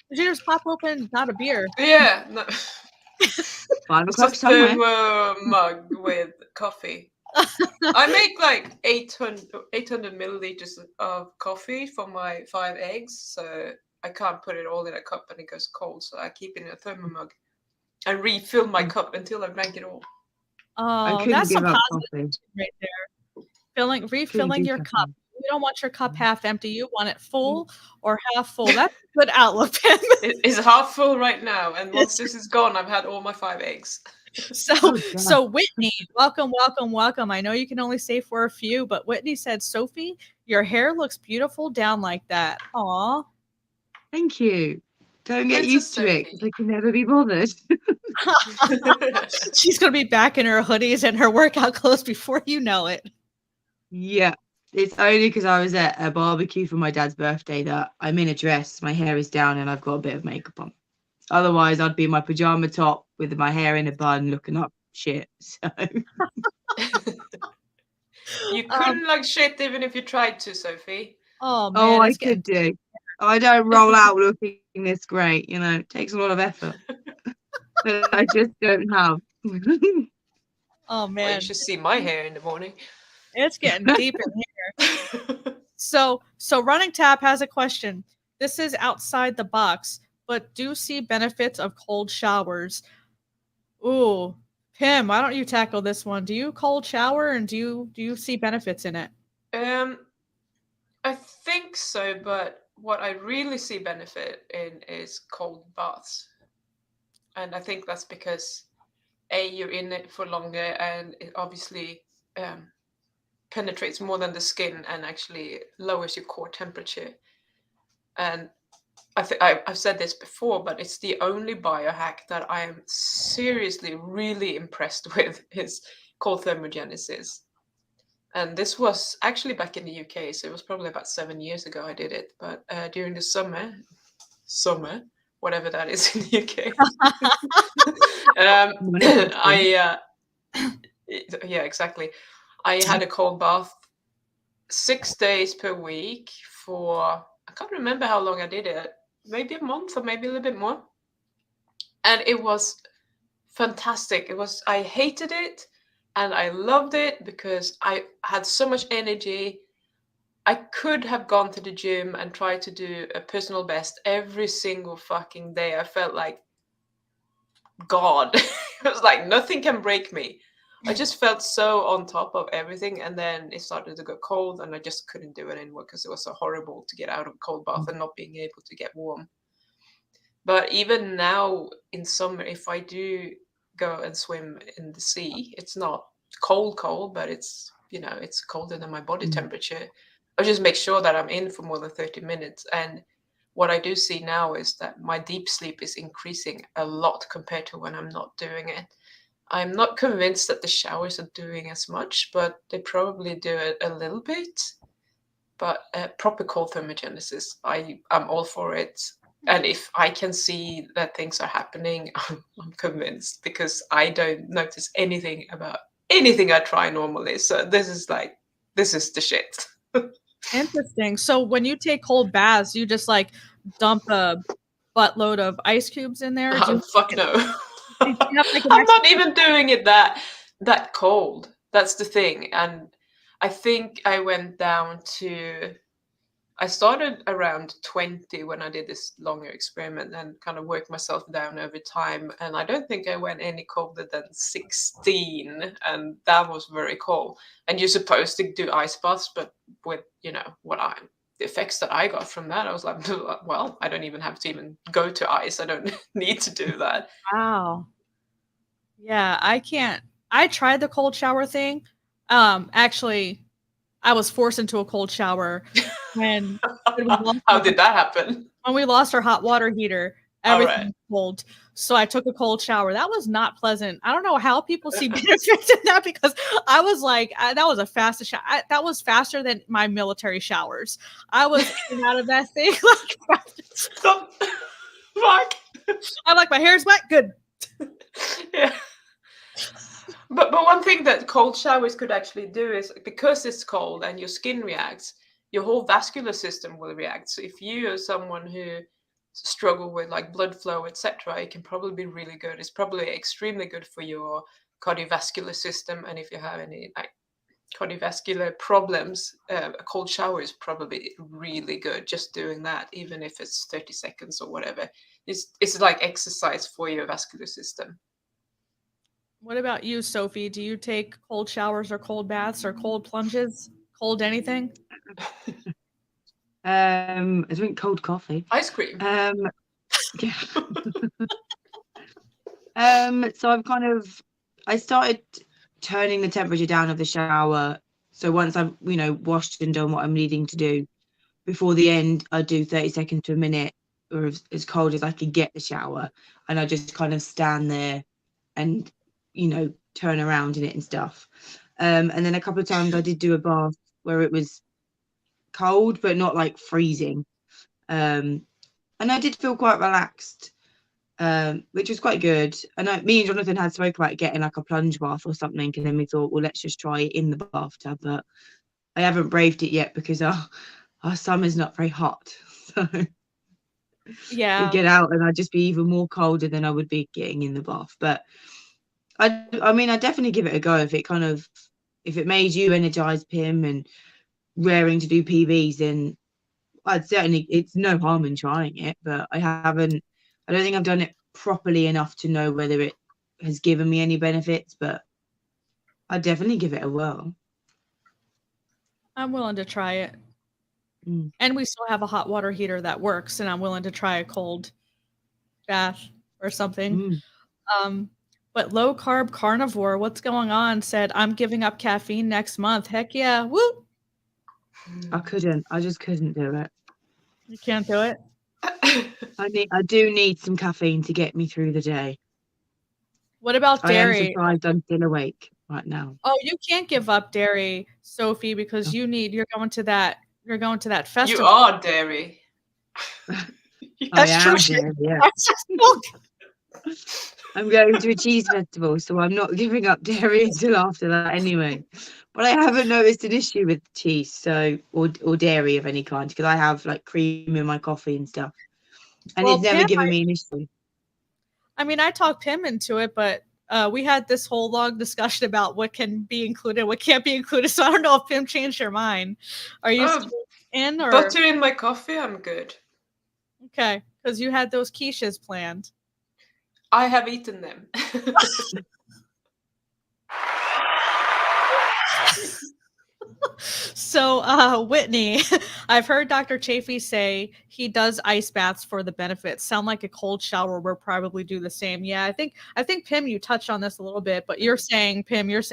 Did you just pop open not a beer? Yeah, no. 5 It's a o'clock somewhere. thermo mug with coffee. I make like 800 milliliters of coffee for my 5 eggs, so I can't put it all in a cup and it goes cold. So I keep it in a thermo mug and refill my cup until I drank it all. I Oh, couldn't that's some give up positive coffee. right there. Couldn't Refilling do your cup. coffee. You don't want your cup half empty. You want it full or half full. That's a good outlook, Pim. It's half full right now, and once this is gone, I've had all my 5 eggs. So Whitney, welcome. I know you can only stay for a few, but Whitney said, Sophie, your hair looks beautiful down like that. Aw. Thank you. Don't get Princess used to it, because Sophie. I can never be bothered. She's gonna be back in her hoodies and her workout clothes before you know it. Yeah. It's only because I was at a barbecue for my dad's birthday that I'm in a dress, my hair is down, and I've got a bit of makeup on. Otherwise, I'd be in my pajama top with my hair in a bun looking up shit. So You couldn't look shit even if you tried to, Sophie. Oh man, I it's getting could do. I don't roll out looking this great, it takes a lot of effort. That I just don't have. oh Well, man, you should see my hair in the morning. it's getting deep in here. So Running Tap has a question. This is outside the box, but do see benefits of cold showers. Ooh, Pim, why don't you tackle this one? Do you cold shower and do you see benefits in it? I think so, but what I really see benefit in is cold baths. And I think that's because you're in it for longer, and it obviously penetrates more than the skin and actually lowers your core temperature. And I've said this before, but it's the only biohack that I am seriously really impressed with is cold thermogenesis. And this was actually back in the UK, so it was probably about 7 years ago I did it. But during the summer, whatever that is in the UK, yeah, exactly. I had a cold bath 6 days per week for, I can't remember how long I did it, maybe a month or maybe a little bit more. And it was fantastic. I hated it and I loved it because I had so much energy. I could have gone to the gym and tried to do a personal best every single fucking day. I felt like God. It was like nothing can break me. I just felt so on top of everything, and then it started to go cold and I just couldn't do it anymore because it was so horrible to get out of a cold bath and not being able to get warm. But even now in summer, if I do go and swim in the sea, it's not cold, but it's colder than my body temperature. I just make sure that I'm in for more than 30 minutes. And what I do see now is that my deep sleep is increasing a lot compared to when I'm not doing it. I'm not convinced that the showers are doing as much, but they probably do it a little bit. But proper cold thermogenesis, I'm all for it. And if I can see that things are happening, I'm convinced, because I don't notice anything about anything I try normally. So this is the shit. Interesting. So when you take cold baths, you just like dump a buttload of ice cubes in there? Oh, fuck no. Do you have, like, an I'm not extra- even doing it that cold. That's the thing. And I think I went down to, I started around 20 when I did this longer experiment and kind of worked myself down over time. And I don't think I went any colder than 16. And that was very cold. And you're supposed to do ice baths, but with, the effects that I got from that, I was like, well, I don't even have to even go to ice. I don't need to do that. Wow. Yeah, I can't. I tried the cold shower thing. Actually, I was forced into a cold shower when we lost How did that happen? our hot water heater. Everything was cold. So I took a cold shower. That was not pleasant. I don't know how people see benefits in that, because I was like, that was a fastest shower. That was faster than my military showers. I was in and out of that thing. Stop. Fuck. I'm like, my hair's wet. Good. Yeah. But one thing that cold showers could actually do is, because it's cold and your skin reacts, your whole vascular system will react. So if you are someone who struggle with like blood flow, etc., it can probably be really good. It's probably extremely good for your cardiovascular system, and if you have any like cardiovascular problems, a cold shower is probably really good. Just doing that, even if it's 30 seconds or whatever, it's like exercise for your vascular system. What about you, Sophie? Do you take cold showers or cold baths or cold plunges? Cold anything? I drink cold coffee. Ice cream. Yeah. So I started turning the temperature down of the shower. So once I've, washed and done what I'm needing to do, before the end, I do 30 seconds to a minute, or as cold as I could get the shower. And I just kind of stand there and, turn around in it and stuff. And then a couple of times I did do a bath where it was cold, but not like freezing. And I did feel quite relaxed, which was quite good. And me and Jonathan had spoke about getting like a plunge bath or something, and then we thought, well, let's just try it in the bathtub. But I haven't braved it yet because our summer's not very hot. So Yeah. we get out and I'd just be even more colder than I would be getting in the bath. But I mean, I definitely give it a go if it made you energized, Pim, and raring to do PBs, then it's no harm in trying it. But I don't think I've done it properly enough to know whether it has given me any benefits, but I'd definitely give it a whirl. I'm willing to try it. Mm. And we still have a hot water heater that works, and I'm willing to try a cold bath or something. But low carb carnivore, what's going on? Said, I'm giving up caffeine next month. Heck yeah. Woo! I just couldn't do it. You can't do it? I do need some caffeine to get me through the day. What about dairy? I am surprised I'm still awake right now. Oh, you can't give up dairy, Sophie, because you're going to that festival. You are dairy. I am dairy, yeah. I'm going to a cheese festival, so I'm not giving up dairy until after that anyway. But I haven't noticed an issue with cheese, or dairy of any kind, because I have like cream in my coffee and stuff, and it's never given me an issue. I mean, I talked Pim into it, but we had this whole long discussion about what can be included, what can't be included. So I don't know if Pim changed your mind. Are you still in, or butter in my coffee? I'm good. Okay, because you had those quiches planned. I have eaten them. So, Whitney, I've heard Dr. Chafee say he does ice baths for the benefits. Sound like a cold shower will probably do the same. Yeah, I think Pim, you touched on this a little bit, but you're saying, Pim, there's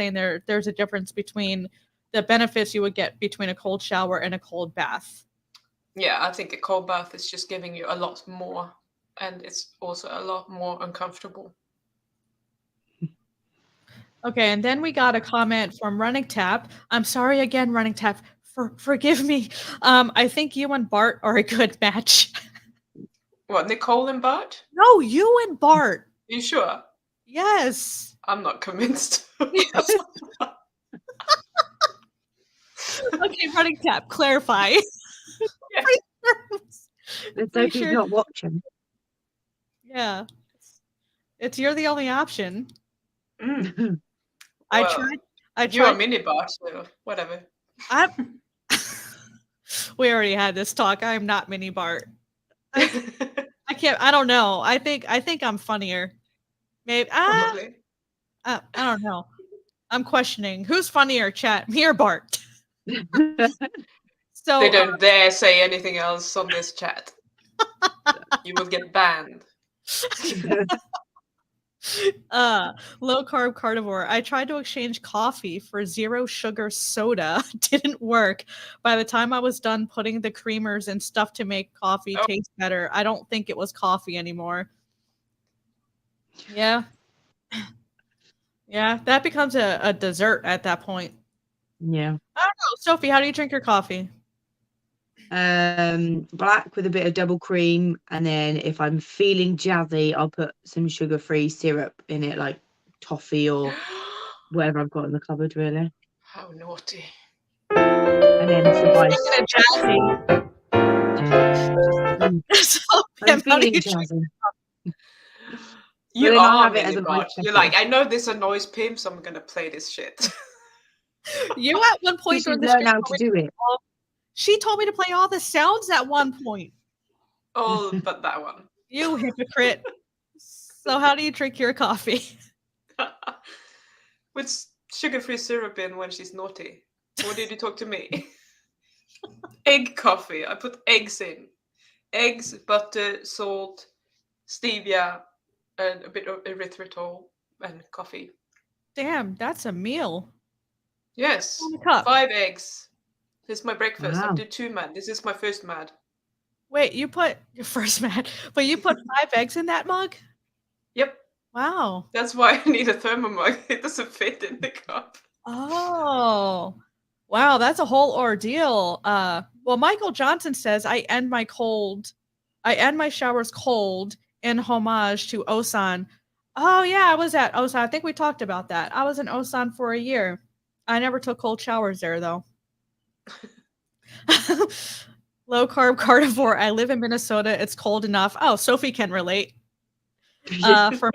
a difference between the benefits you would get between a cold shower and a cold bath. Yeah, I think a cold bath is just giving you a lot more, and it's also a lot more uncomfortable. Okay, and then we got a comment from Running Tap. I'm sorry again, Running Tap. Forgive me. I think you and Bart are a good match. What, Nicole and Bart? No, you and Bart. You sure? Yes. I'm not convinced. Okay, Running Tap, clarify. Yeah. Let's hope he's not watching. Yeah. You're the only option. I tried. You're a mini Bart, so whatever. We already had this talk. I am not mini Bart. I can't. I don't know. I think I'm funnier. Maybe. I don't know. I'm questioning who's funnier, chat, me or Bart. So they don't dare say anything else on this chat. You will get banned. Low carb carnivore. I tried to exchange coffee for 0 sugar soda. Didn't work. By the time I was done putting the creamers and stuff to make coffee taste better, I don't think it was coffee anymore. Yeah. Yeah, that becomes a dessert at that point. Yeah. I don't know. Sophie, how do you drink your coffee? Black with a bit of double cream, and then if I'm feeling jazzy, I'll put some sugar-free syrup in it, like toffee or whatever I've got in the cupboard, really. How naughty. And then some ice. Speaking of Mm, jazzy, so I'm Pim, how do feeling you drink? jazzy. You then I'll are have it as Millie a nice Bart. You're like, I know this annoys Pim, so I'm gonna play this shit. You at one You point during should the learn stream how to do it. she told me to play all the sounds at one point. All but that one. You hypocrite. So how do you drink your coffee? With sugar-free syrup in when she's naughty. Or did you talk to me? Egg coffee. I put eggs in. Eggs, butter, salt, stevia, and a bit of erythritol and coffee. Damn, that's a meal. Yes. On a cup. 5 eggs. This is my breakfast. Wow. Up to 2 mad. This is my first mad. Wait, you put your first mad, but you put 5 eggs in that mug? Yep. Wow. That's why I need a thermomug. It doesn't fit in the cup. Oh. Wow, that's a whole ordeal. Well, Michael Johnson says I end my showers cold in homage to Osan. Oh yeah, I was at Osan. I think we talked about that. I was in Osan for a year. I never took cold showers there though. Low carb carnivore. I live in Minnesota. It's cold enough. Oh, Sophie can relate. For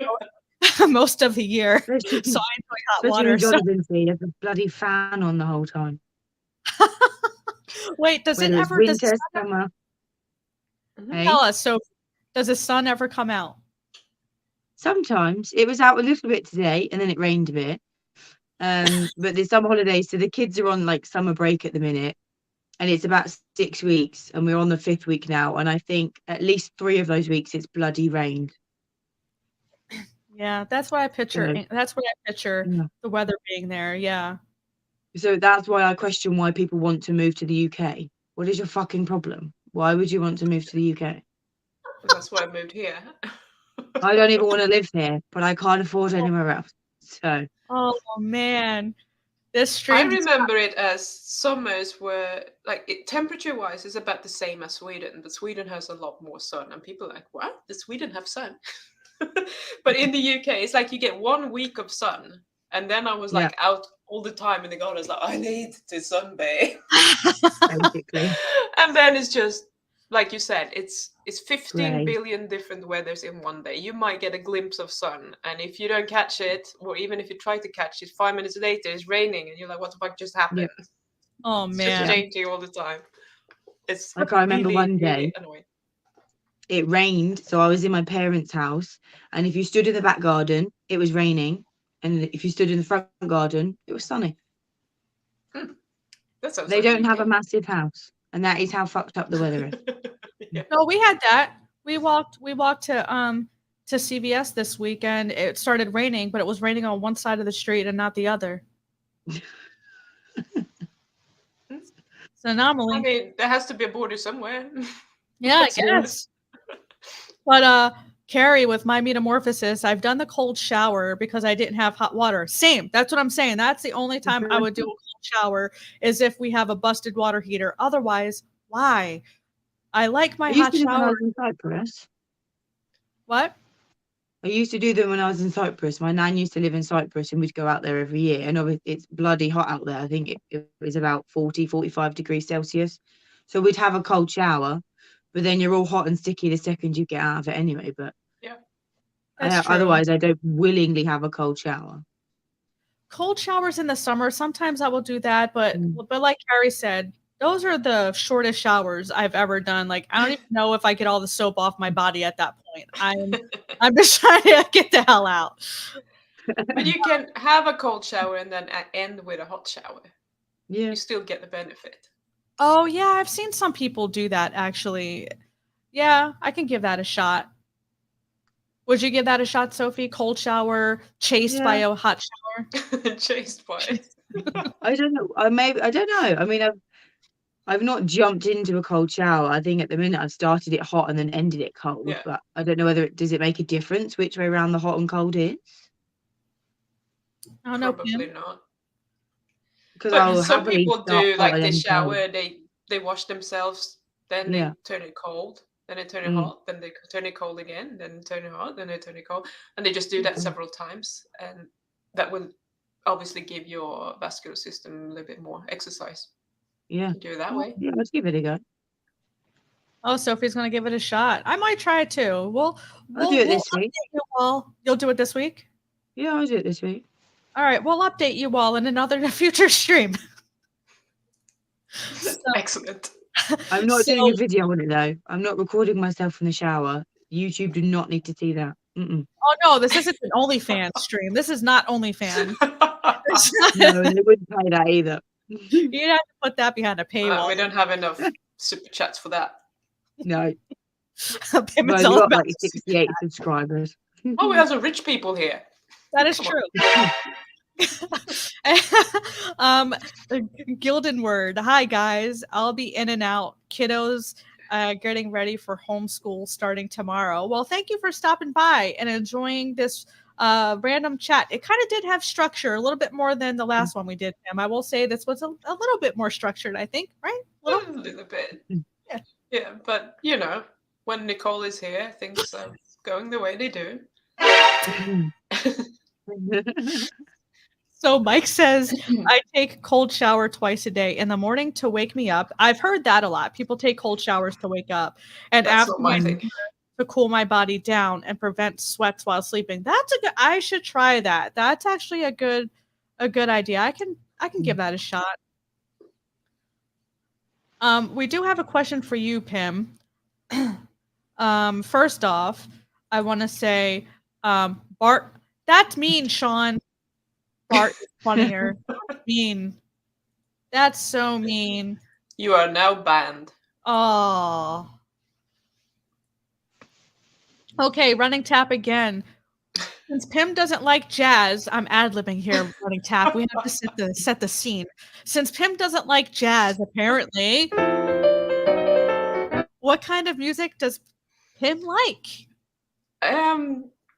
most of the year. So I enjoy hot water. Especially when Jonathan's here, there's a bloody fan on the whole time. Wait, does Whether it it's ever winter, summer. Hey? tell us, so does the sun ever come out? Sometimes. It was out a little bit today, and then it rained a bit. But there's some holidays, so the kids are on like summer break at the minute, and it's about 6 weeks, and we're on the 5th week now, and I think at least 3 of those weeks it's bloody rained. Yeah, that's what I picture. So, That's what I picture yeah. the weather being there. Yeah. So that's why I question why people want to move to the UK. What is your fucking problem? Why would you want to move to the UK? That's why I moved here. I don't even want to live here, but I can't afford anywhere else. So. Oh man, this I stream. remember it as summers were like temperature-wise is about the same as Sweden, but Sweden has a lot more sun, and people are like, "What? Does Sweden have sun?" But in the UK, it's like you get 1 week of sun, and then I was like out all the time in the garden. I was like, I need to sunbathe. Basically. And then it's just like you said, it's 15 Grey. billion different weathers in one day. You might get a glimpse of sun, and if you don't catch it, or even if you try to catch it, 5 minutes later it's raining, and you're like, what the fuck just happened? Yep. Oh It's man, just changing all the time. It's Like I remember really, one day really annoying. it rained, so I was in my parents' house, and if you stood in the back garden, it was raining, and if you stood in the front garden, it was sunny. That sounds They like don't UK. have a massive house, and that is how fucked up the weather is. Yeah. no, we had that. We walked to CVS this weekend. It started raining, but it was raining on one side of the street and not the other. It's an anomaly. I mean, there has to be a border somewhere. Yeah, I guess. But Carrie, with my metamorphosis, I've done the cold shower because I didn't have hot water. Same. That's what I'm saying. That's the only time I would do a cold shower is if we have a busted water heater. Otherwise, why? I like my hot When I shower. was in Cyprus. What? I used to do them when I was in Cyprus. My nan used to live in Cyprus, and we'd go out there every year. And obviously it's bloody hot out there. I think it was about 40, 45 degrees Celsius. So we'd have a cold shower, but then you're all hot and sticky the second you get out of it anyway. But Yeah, that's true. Otherwise, I don't willingly have a cold shower. Cold showers in the summer, sometimes I will do that, but like Carrie said, those are the shortest showers I've ever done. Like I don't even know if I get all the soap off my body at that point. I'm just trying to get the hell out. but you can have a cold shower and then end with a hot shower. Yeah. You still get the benefit. Oh yeah, I've seen some people do that actually. Yeah, I can give that a shot. Would you give that a shot, Sophie? Cold shower chased by a hot shower? Chased by it. I don't know. I don't know. I mean, I've not jumped into a cold shower. I think at the minute I've started it hot and then ended it cold. Yeah. But I don't know whether does it make a difference which way around the hot and cold is? I don't know, Probably Pim. not. Because But I'll some happily people start do hot like and they then cold. shower, they wash themselves, then Yeah. they turn it cold, then they turn it Mm. hot, then they turn it cold again, then turn it hot, then they turn it cold, and they just do that Okay. several times, and that will obviously give your vascular system a little bit more exercise. Yeah. You do it that way. Yeah, let's give it a go. Oh, Sophie's gonna give it a shot. I might try it too. I'll do it this update week. you all. You'll do it this week? Yeah, I'll do it this week. All right, we'll update you all in another future stream. So, Excellent. I'm not doing so- a video on it though. I'm not recording myself in the shower. YouTube do not need to see that. Mm-mm. oh no, this isn't an OnlyFans stream. This is not OnlyFans. No, and they wouldn't pay that either. You'd have to put that behind a paywall. We don't have enough super chats for that. No, Pim I've is only all got about like 68 subscribers. Oh, we have some rich people here. that is Come true. Gilden Word. Hi guys, I'll be in and out. Kiddos getting ready for homeschool starting tomorrow. Well, thank you for stopping by and enjoying this random chat. It kind of did have structure, a little bit more than the last one we did, Pam. I will say this was a little bit more structured, I think, right? A little bit. Yeah. Yeah, but you know, when Nicole is here, things are going the way they do. So Mike says, I take cold shower twice a day in the morning to wake me up. I've heard that a lot. People take cold showers to wake up. And That's not my afterwards thing. to cool my body down and prevent sweats while sleeping. That's a good, I should try that. That's actually a good idea. I can give that a shot. We do have a question for you, Pim. First off, I want to say, Bart, that's mean, Sean. Bart is funnier. That's mean. That's so mean. You are now banned. Oh. Okay, running tap again. Since Pim doesn't like jazz, I'm ad-libbing here, running tap. We have to set the scene. Since Pim doesn't like jazz, apparently, what kind of music does Pim like?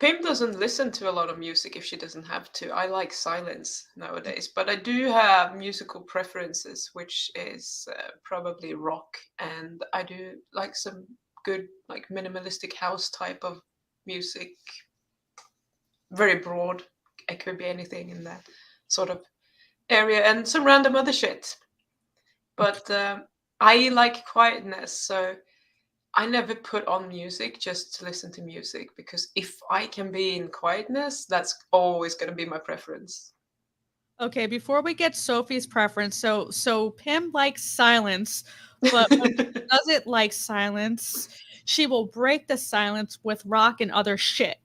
Pim doesn't listen to a lot of music if she doesn't have to. I like silence nowadays, but I do have musical preferences, which is probably rock, and I do like some good, like minimalistic house type of music. Very broad. It could be anything in that sort of area, and some random other shit. But I like quietness, so I never put on music just to listen to music, because if I can be in quietness, that's always going to be my preference. Okay, before we get Sophie's preference, so Pim likes silence, but when she doesn't like silence, she will break the silence with rock and other shit.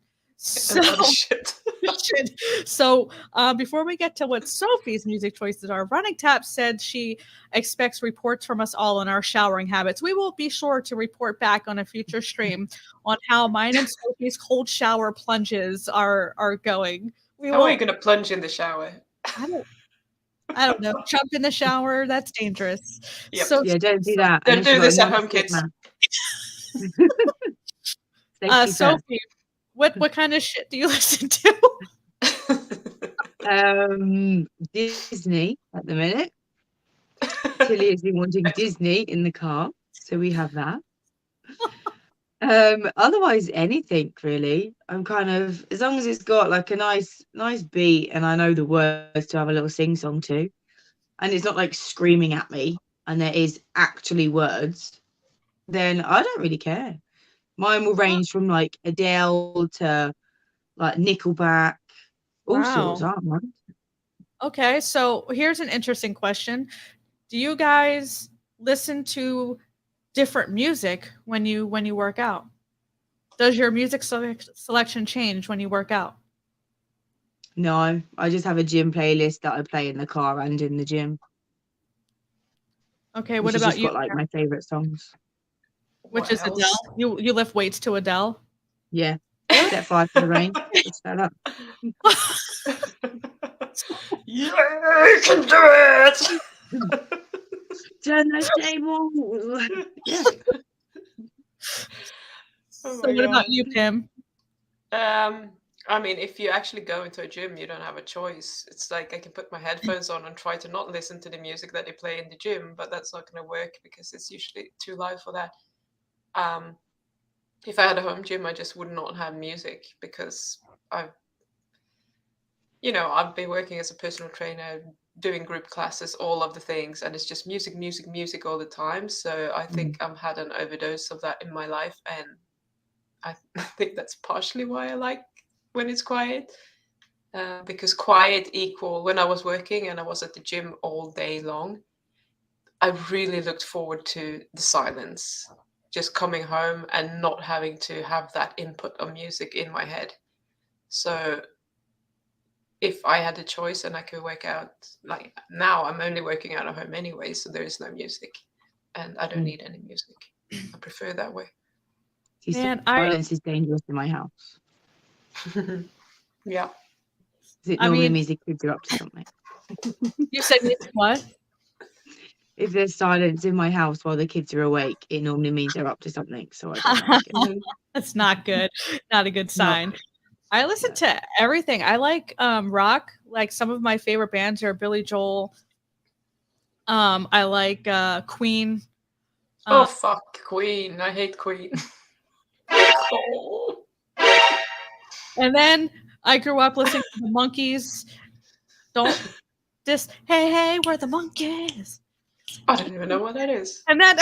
So, before we get to what Sophie's music choices are, Running Tap said she expects reports from us all on our showering habits. We will be sure to report back on a future stream on how mine and Sophie's cold shower plunges are going. How are you going to plunge in the shower? I don't know. Jump in the shower. That's dangerous. Yep. So yeah, don't do that. Don't do this at home, kids. Sophie, what kind of shit do you listen to? Disney at the minute. Tilly has been wanting Disney in the car, so we have that. Otherwise, anything really. I'm kind of, as long as it's got like a nice beat and I know the words to have a little sing song to, and it's not like screaming at me and there is actually words, then I don't really care. Mine will range from like Adele to like Nickelback, all sorts, aren't they? Okay, so here's an interesting question. Do you guys listen to different music when you work out? Does your music selection change when you work out? No, I just have a gym playlist that I play in the car and in the gym. Okay, what about you? Got like my favorite songs. Which is Adele? You lift weights to Adele? Yeah. Step 5 for the rain. Set up. Yeah, you can do it. Turn those tables. Yeah. Oh So my what about God. you, Pim? I mean, if you actually go into a gym, you don't have a choice. It's like I can put my headphones on and try to not listen to the music that they play in the gym, but that's not going to work because it's usually too loud for that. Um, if I had a home gym, I just would not have music because I've, I've been working as a personal trainer, doing group classes, all of the things, and it's just music, music, music all the time. So I think I've had an overdose of that in my life, and I think that's partially why I like when it's quiet. Because quiet equal when I was working and I was at the gym all day long, I really looked forward to the silence, just coming home and not having to have that input of music in my head. So if I had a choice and I could work out, like now I'm only working out at home anyway, so there is no music and I don't need any music. I prefer it that way. Man, Silence is dangerous in my house. Yeah. It I normally mean, means the kids are up to something. you said what? If there's silence in my house while the kids are awake, it normally means they're up to something. So I don't like it. That's not good. Not a good sign. Not, I listen to everything. I like rock. Like some of my favorite bands are Billy Joel. I like Queen. Oh fuck Queen. I hate Queen. Oh. And then I grew up listening to the Monkees. Don't just hey, we're the Monkees. I don't even know what that is. And then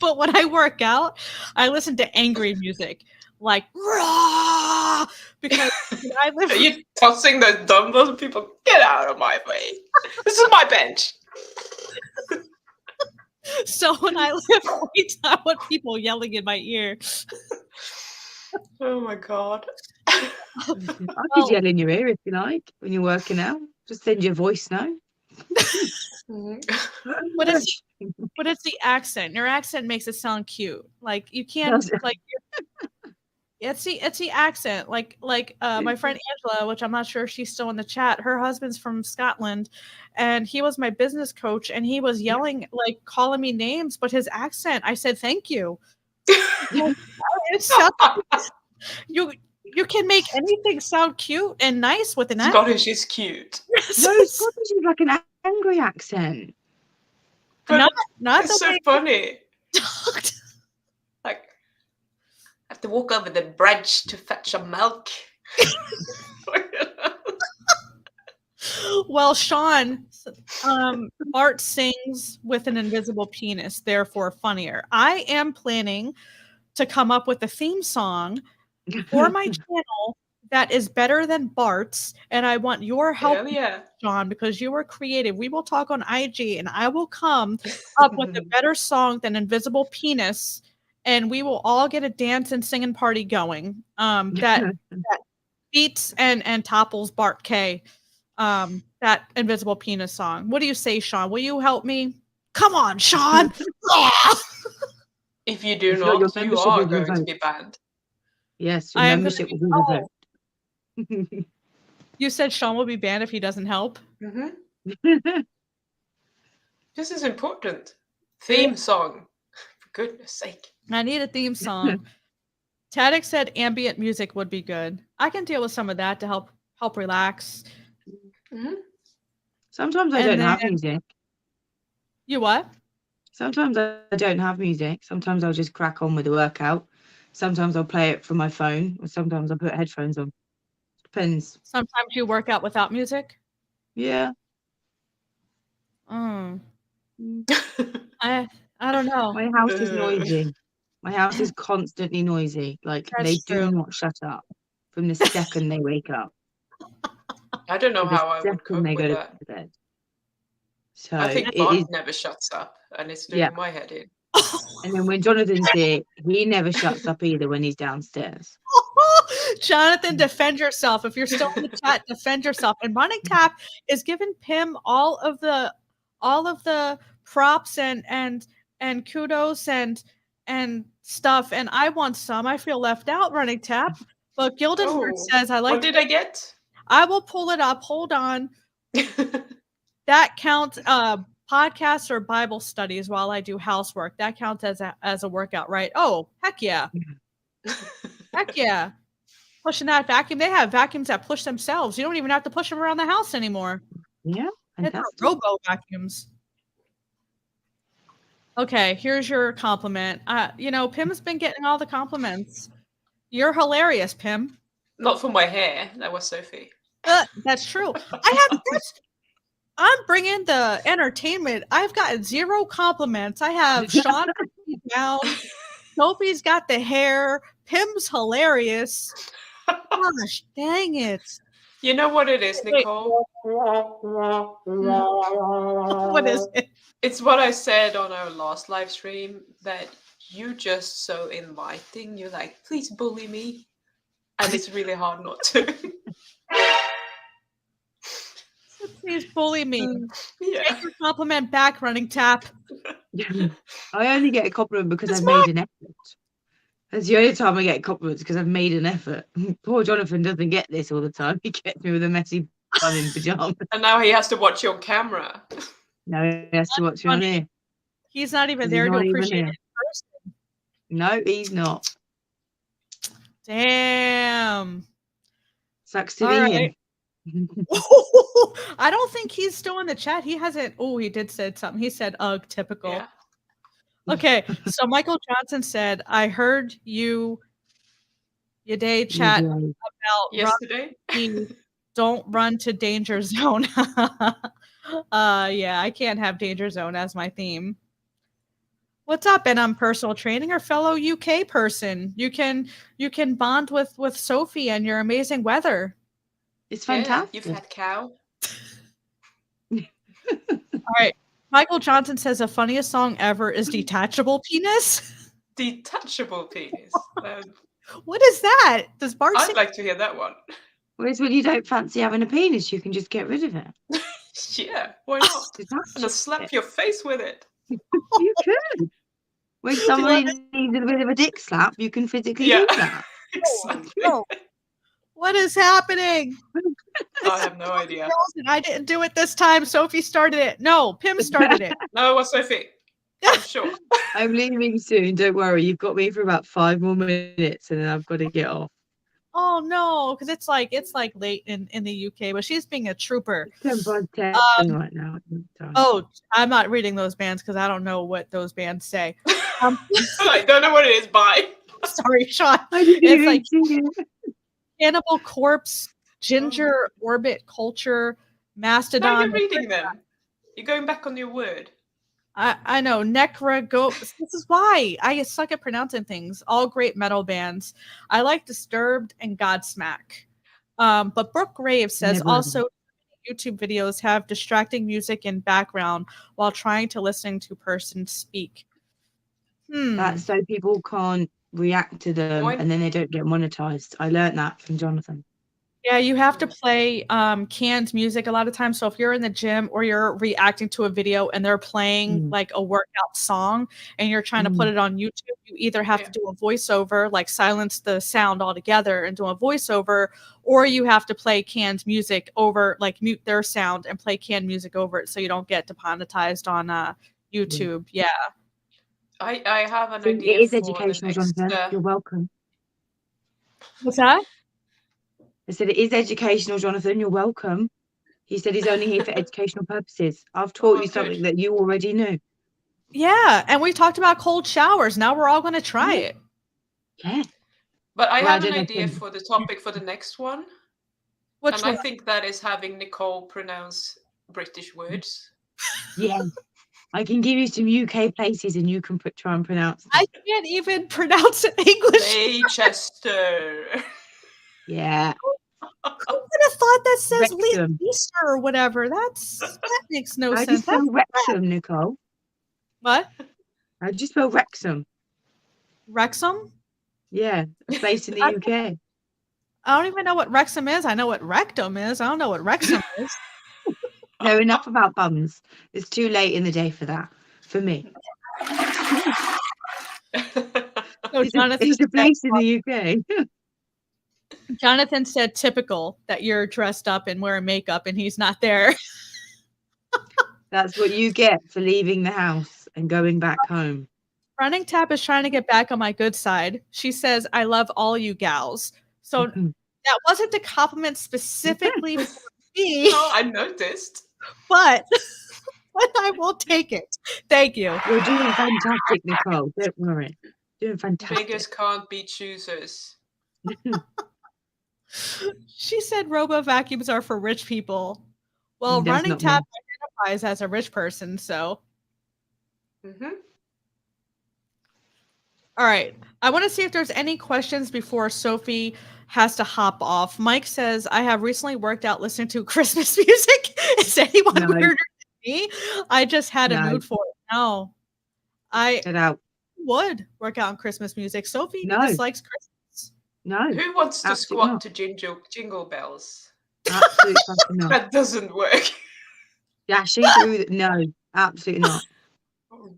but when I work out, I listen to angry music. Like raw because I live. Are you tossing those dumbbells? People, get out of my way. This is my bench. So when I lift weights, I want people yelling in my ear. Oh my God. I could yell in your ear if you like when you're working out. Just send your voice note. But it's the accent. Your accent makes it sound cute. Like you can't like. It's the accent. Like my friend Angela, which I'm not sure if she's still in the chat. Her husband's from Scotland, and he was my business coach, and he was yelling like calling me names, but his accent. I said thank you. You can make anything sound cute and nice with an accent. Scottish is cute. No, Scottish is like an angry accent. But not it's the so way funny. talked. Like, I have to walk over the bridge to fetch some milk. Well, Sean, Bart sings with an invisible penis, therefore funnier. I am planning to come up with a theme song for my channel that is better than Bart's, and I want your help, Hell yeah. Sean, because you are creative. We will talk on IG, and I will come up with a better song than Invisible Penis, and we will all get a dance and singing party going. That beats and topples Bart K. That Invisible Penis song. What do you say, Sean? Will you help me? Come on, Sean. If you do If not, your you membership are will be going to revoked. be banned. Yes, your I am membership gonna will be revoked. You said Sean will be banned if he doesn't help. This is important. Theme song. For goodness sake. I need a theme song. Tadek said ambient music would be good. I can deal with some of that to help relax. Sometimes I don't have music. You what? Sometimes I don't have music. Sometimes I'll just crack on with the workout. Sometimes I'll play it from my phone, or sometimes I'll put headphones on. Depends. Sometimes you work out without music? Yeah. I don't know. My house is noisy. My house is constantly noisy. Like they do not shut up from the second they wake up. I don't know how I would cope they with go that. to bed. So I think it Bart is never shuts up, and it's doing my head in. And then when Jonathan's here, he never shuts up either when he's downstairs. Jonathan, defend yourself. If you're still in the chat, defend yourself. And Running Tap is giving Pim all of the props and kudos and stuff. And I want some. I feel left out, Running Tap. But Gildenberg says I like. What did I get? I will pull it up. Hold on. That counts. podcasts or Bible studies while I do housework. That counts as a workout, right? Oh, heck yeah. Heck yeah. Pushing that vacuum. They have vacuums that push themselves. You don't even have to push them around the house anymore. Yeah, It's fantastic. robo vacuums. Okay, here's your compliment. Pim's been getting all the compliments. You're hilarious, Pim. Not for my hair. That was Sophie. That's true. I'm bringing the entertainment. I've gotten 0 compliments. I have Sean down. Sophie's got the hair. Pim's hilarious. Gosh, dang it. You know what it is, Nicole? What is it? It's what I said on our last live stream, that you're just so inviting. You're like, please bully me. And it's really hard not to. Please bully me. Yeah. Take your compliment back, running tap. I only get a compliment because I've made an effort. That's the only time I get compliments, because I've made an effort. Poor Jonathan doesn't get this all the time. He gets me with a messy bun in pajamas. And now he has to watch you on camera. No, he has to watch me on here. He's not even 'Cause there he's to not even appreciate it here. in person. No, he's not. Damn. Sucks to All be right. him. I don't think he's still in the chat. He hasn't. Oh, he did said something. He said, "Ugh, typical." Yeah. Okay, so Michael Johnson said, "I heard you day chat about yesterday. Don't run to danger zone." Yeah, I can't have danger zone as my theme. What's up? And I'm personal training, or fellow UK person. You can bond with Sophie and your amazing weather. It's fantastic. You've had cow. All right. Michael Johnson says the funniest song ever is Detachable Penis. Detachable penis. What is that? Does Bart I'd like to hear that one. Well, it's when you don't fancy having a penis, you can just get rid of it. Yeah, why not? And I'll slap your face with it. You could. When somebody needs a bit of a dick slap, you can physically do that. Exactly. Oh, what is happening? I have no idea. I didn't do it this time. Sophie started it. No, Pim started it. No, it was Sophie. I'm sure. I'm leaving soon. Don't worry. You've got me for about 5 more minutes, and then I've got to get off. Oh no, because it's like late in the UK, but she's being a trooper. It's 10 right now. Oh, I'm not reading those bands because I don't know what those bands say. I don't know what it is. Bye. Sorry, Sean. It's like Cannibal Corpse, Ginger Orbit Culture, Mastodon. No, you're reading them. You're going back on your word. I know. Necra Go. This is why I suck at pronouncing things. All great metal bands. I like Disturbed and Godsmack. But Brooke Graves says also YouTube videos have distracting music in background while trying to listen to person speak. That's so people can't react to them and then they don't get monetized. I learned that from Jonathan. Yeah, you have to play canned music a lot of times. So if you're in the gym or you're reacting to a video and they're playing like a workout song and you're trying to put it on YouTube, you either have to do a voiceover, like silence the sound altogether and do a voiceover, or you have to play canned music over, like mute their sound and play canned music over it so you don't get demonetized on YouTube. Yeah. I have an idea. It is educational, Jonathan. You're welcome. What's that? I said it is educational, Jonathan. You're welcome. He said he's only here for educational purposes. I've taught you something that you already knew. Yeah, and we talked about cold showers. Now we're all going to try it. Yeah. But I have an idea for the topic for the next one. Which one? I think that is having Nicole pronounce British words. Yeah. I can give you some UK places and you can try and pronounce them. I can't even pronounce it English. Leicester. Yeah. Who would have thought that says Easter or whatever? That makes no sense. How do you spell Wrexham, Nicole? What? How do you spell Wrexham? Wrexham? Yeah, a place in the UK. I don't even know what Wrexham is. I know what rectum is. I don't know what Wrexham is. No, enough about bums. It's too late in the day for that. For me. So it's a place in the UK. Jonathan said typical that you're dressed up and wearing makeup and he's not there. That's what you get for leaving the house and going back home. Running Tap is trying to get back on my good side. She says, I love all you gals. So that wasn't a compliment specifically for me. Oh, I noticed. But I will take it. Thank you. You're doing fantastic, Nicole. Don't worry. Doing fantastic. Beggars can't be choosers. She said robo vacuums are for rich people. Well, That's Running not Tap identifies as a rich person, so. All right. I want to see if there's any questions before Sophie has to hop off. Mike says, I have recently worked out listening to Christmas music. Is anyone weirder than me? I just had a mood for it. No. I would work out on Christmas music. Sophie dislikes Christmas. No. Who wants to squat to jingle bells? Absolutely not. That doesn't work. Dashing through no, absolutely not.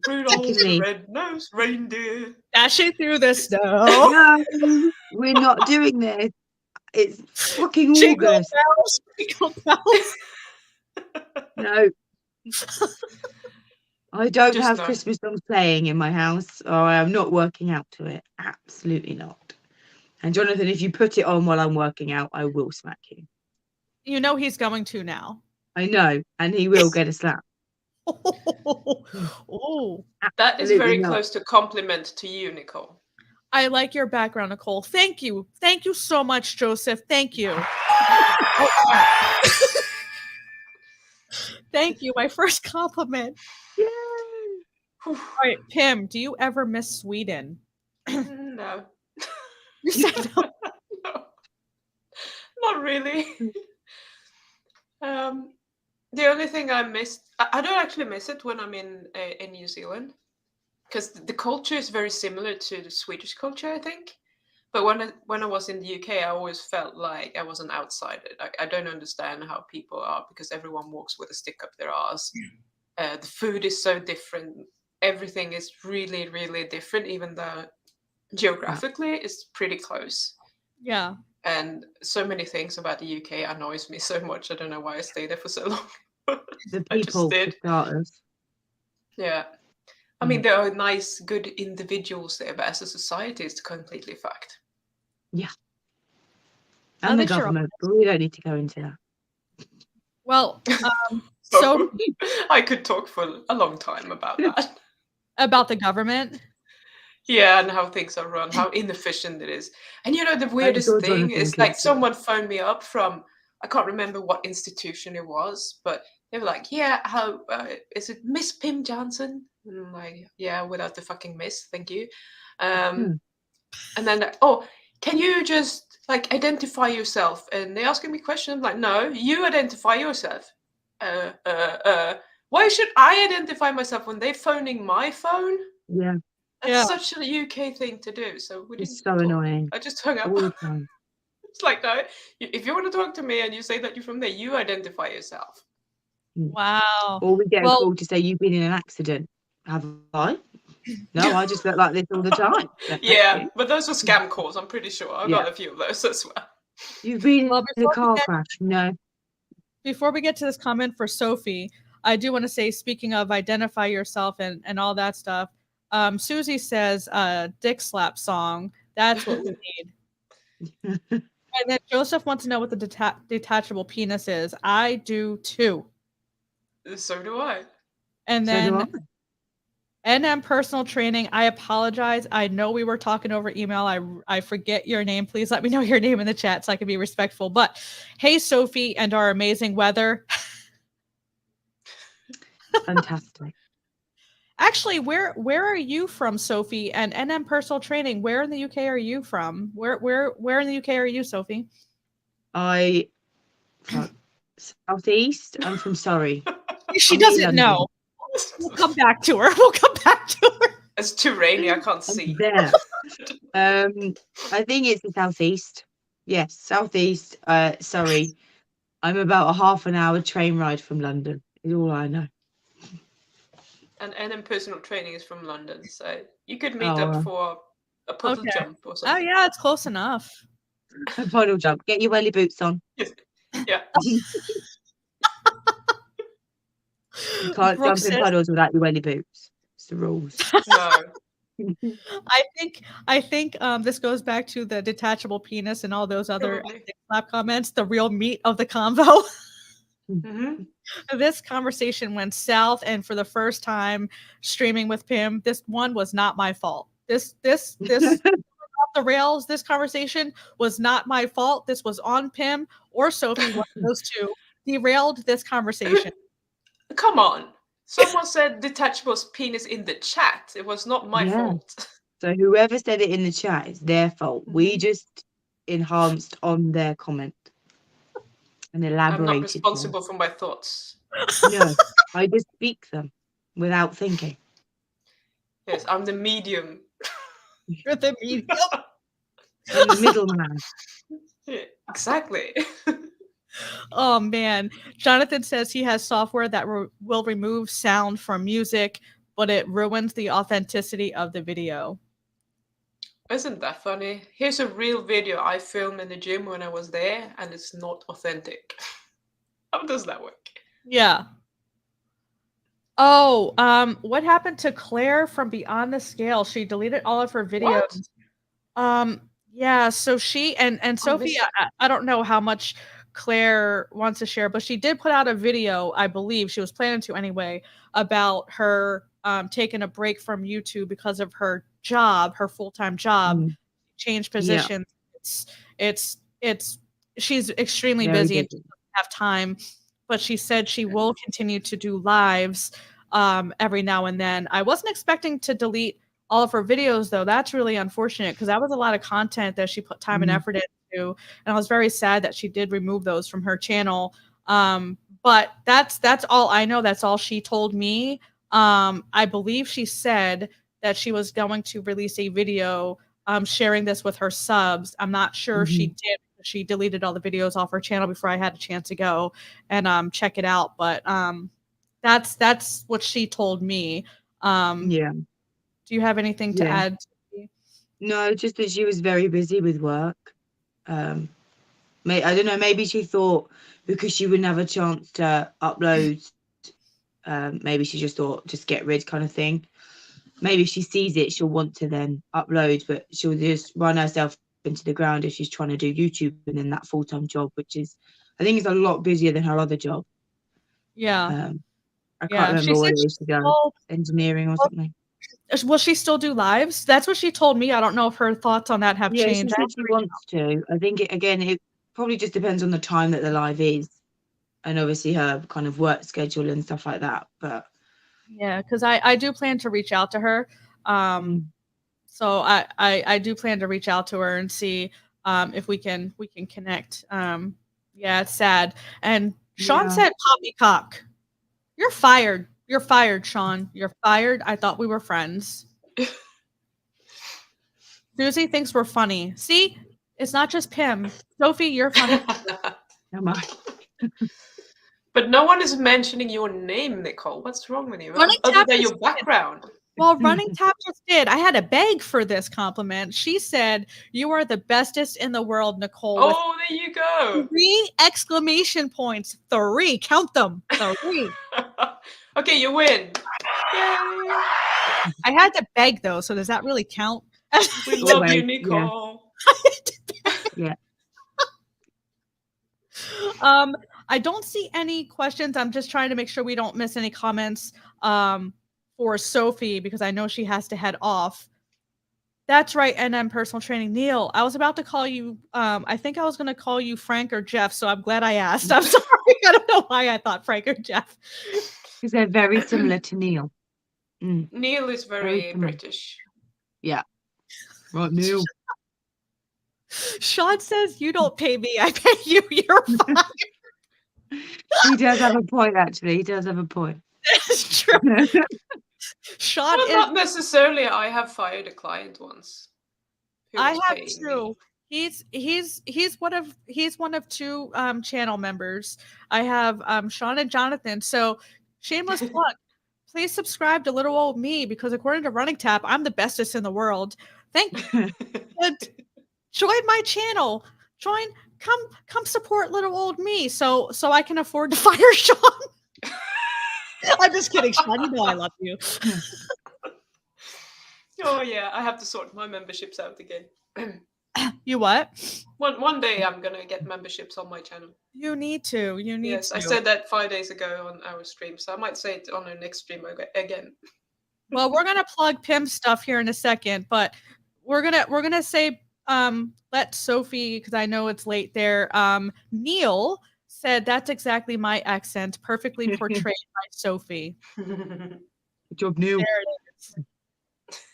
Rudolph the red-nosed reindeer. Dashing through the snow. No, we're not doing this. It's fucking August. Jingle bells. No. I don't have Christmas songs playing in my house, or I am not working out to it. Absolutely not. And Jonathan, if you put it on while I'm working out, I will smack you. You know he's going to now. I know, and he will get a slap. Oh, that is very close to compliment to you, Nicole. I like your background, Nicole. Thank you. Thank you so much, Joseph. Thank you. Thank you. My first compliment. Yay. All right, Pim, do you ever miss Sweden? No. You said no. No. Not really. The only thing I missed, I don't actually miss it when I'm in New Zealand, because the culture is very similar to the Swedish culture, I think. But when I was in the UK, I always felt like I was an outsider. Like, I don't understand how people are, because everyone walks with a stick up their ass. The food is so different. Everything is really, really different, even though geographically it's pretty close. Yeah. And so many things about the UK annoys me so much. I don't know why I stayed there for so long. The people, for starters. Yeah. I mean, there are nice, good individuals there, but as a society, it's completely fucked. Yeah. And the government, but we don't need to go into that. Well, so I could talk for a long time about that. About the government? Yeah, and how things are run, how inefficient it is. And you know, the weirdest thing is, like, someone phoned me up from, I can't remember what institution it was, but they were like, yeah, how, is it Miss Pim Jansson? And I'm like, yeah, without the fucking miss, thank you. And then, oh, can you just, like, identify yourself? And they're asking me questions. I'm like, no, you identify yourself. Why should I identify myself when they're phoning my phone? Yeah. That's such a UK thing to do. So we didn't. It's so annoying. I just hung up. All the time. It's like, no, if you want to talk to me and you say that you're from there, you identify yourself. Wow. Or we get a call to say you've been in an accident. Have I? No, I just look like this all the time. Yeah, but those are scam calls. I'm pretty sure I've got a few of those as well. You've been in a car crash? No. Before we get to this comment for Sophie, I do want to say, speaking of identify yourself and all that stuff, Susie says dick slap song. That's what we need. And then Joseph wants to know what the detachable penis is. I do too. So do I. And then NM personal training. I apologize. I know we were talking over email. I forget your name. Please let me know your name in the chat so I can be respectful. But hey, Sophie, and our amazing weather. Fantastic. Actually, where are you from, Sophie? And NM personal training. Where in the UK are you from? Where in the UK are you, Sophie? Southeast. I'm from Surrey. She doesn't know. We'll come back to her. It's too rainy. I can't see. There. I think it's the southeast. Yes, southeast. Surrey. I'm about a half an hour train ride from London. Is all I know. And NM personal training is from London, so you could meet up for a puddle jump or something. Oh yeah, it's close enough. A puddle jump. Get your welly boots on. Yeah. You can't Brooke jump in says, puddles without your welly boots. It's the rules. No. I think this goes back to the detachable penis and all those other Probably. slap comments, the real meat of the convo. Mm-hmm. This conversation went south, and for the first time streaming with Pim, this one was not my fault. This off the rails, this conversation was not my fault. This was on Pim or Sophie, one of those two, derailed this conversation. Come on. Someone said detachable penis in the chat. It was not my Yeah. fault. So whoever said it in the chat, it's their fault. We just enhanced on their comment and I'm elaborated. not them. responsible for my thoughts. No, I just speak them without thinking. Yes, I'm the medium. You're the medium. I'm the middleman. Yeah, exactly. Oh man, Jonathan says he has software that will remove sound from music, but it ruins the authenticity of the video. Isn't that funny? Here's a real video I filmed in the gym when I was there, and it's not authentic. How does that work? Yeah. Oh, what happened to Claire from Beyond the Scale? She deleted all of her videos. What? Yeah, so she and Sophie, I don't know how much Claire wants to share, but she did put out a video, I believe she was planning to anyway, about her taking a break from YouTube because of her job, her full-time job, changed positions. It's she's extremely Very busy and busy. doesn't have time, but she said she will continue to do lives every now and then. I wasn't expecting to delete all of her videos though. That's really unfortunate because that was a lot of content that she put time and effort into, and I was very sad that she did remove those from her channel. But that's all I know. That's all she told me. I believe she said that she was going to release a video sharing this with her subs. I'm not sure if she did. She deleted all the videos off her channel before I had a chance to go and check it out. But that's what she told me. Yeah. Do you have anything to add? No, just that she was very busy with work. I don't know, maybe she thought because she wouldn't have a chance to upload, maybe she just thought just get rid kind of thing. Maybe if she sees it, she'll want to then upload, but she'll just run herself into the ground if she's trying to do YouTube and then that full-time job, which is, I think, is a lot busier than her other job. Yeah. I can't remember what it is she does, engineering or something. Will she still do lives? That's what she told me. I don't know if her thoughts on that have changed. She said she wants to. I think it probably just depends on the time that the live is, and obviously her kind of work schedule and stuff like that. But yeah, because I do plan to reach out to her. So I do plan to reach out to her and see if we can connect. Yeah, it's sad. And Sean said poppycock. You're fired. You're fired, Sean. You're fired. I thought we were friends. Susie thinks we're funny. See, it's not just Pim. Sophie, you're funny. am I? But no one is mentioning your name, Nicole. What's wrong with you? Running Other Tap than just your background. Well, Running Tap just did. I had to beg for this compliment. She said, "You are the bestest in the world, Nicole." Oh, there you go. 3 exclamation points. 3. Count them. 3. Okay, you win. Yay. I had to beg though, so does that really count? We love you, Nicole. Yeah. I don't see any questions. I'm just trying to make sure we don't miss any comments for Sophie because I know she has to head off. That's right, NM Personal Training. Neil, I was about to call you, I think I was going to call you Frank or Jeff, so I'm glad I asked. I'm sorry. I don't know why I thought Frank or Jeff. Because they're very similar to Neil. Neil is very British. Yeah. Right, Neil. Sean says, "You don't pay me, I pay you. You're fired." He does have a point, actually. He does have a point. That's true. Sean Well, is not necessarily. I have fired a client once. I have too. He's one of 2 channel members. I have Sean and Jonathan. So shameless plug. Please subscribe to Little Old Me because according to Running Tap, I'm the bestest in the world. Thank you. Join my channel. Come support Little Old Me so I can afford to fire Sean. I'm just kidding, Sean. You know I love you. Oh yeah, I have to sort my memberships out again. You what? One day I'm gonna get memberships on my channel. You need to. You need Yes, to. I said that 5 days ago on our stream, so I might say it on our next stream again. Well, we're gonna plug Pim's stuff here in a second, but we're gonna say let Sophie, because I know it's late there. Neil said that's exactly my accent, perfectly portrayed by Sophie. Good job, Neil. There it is.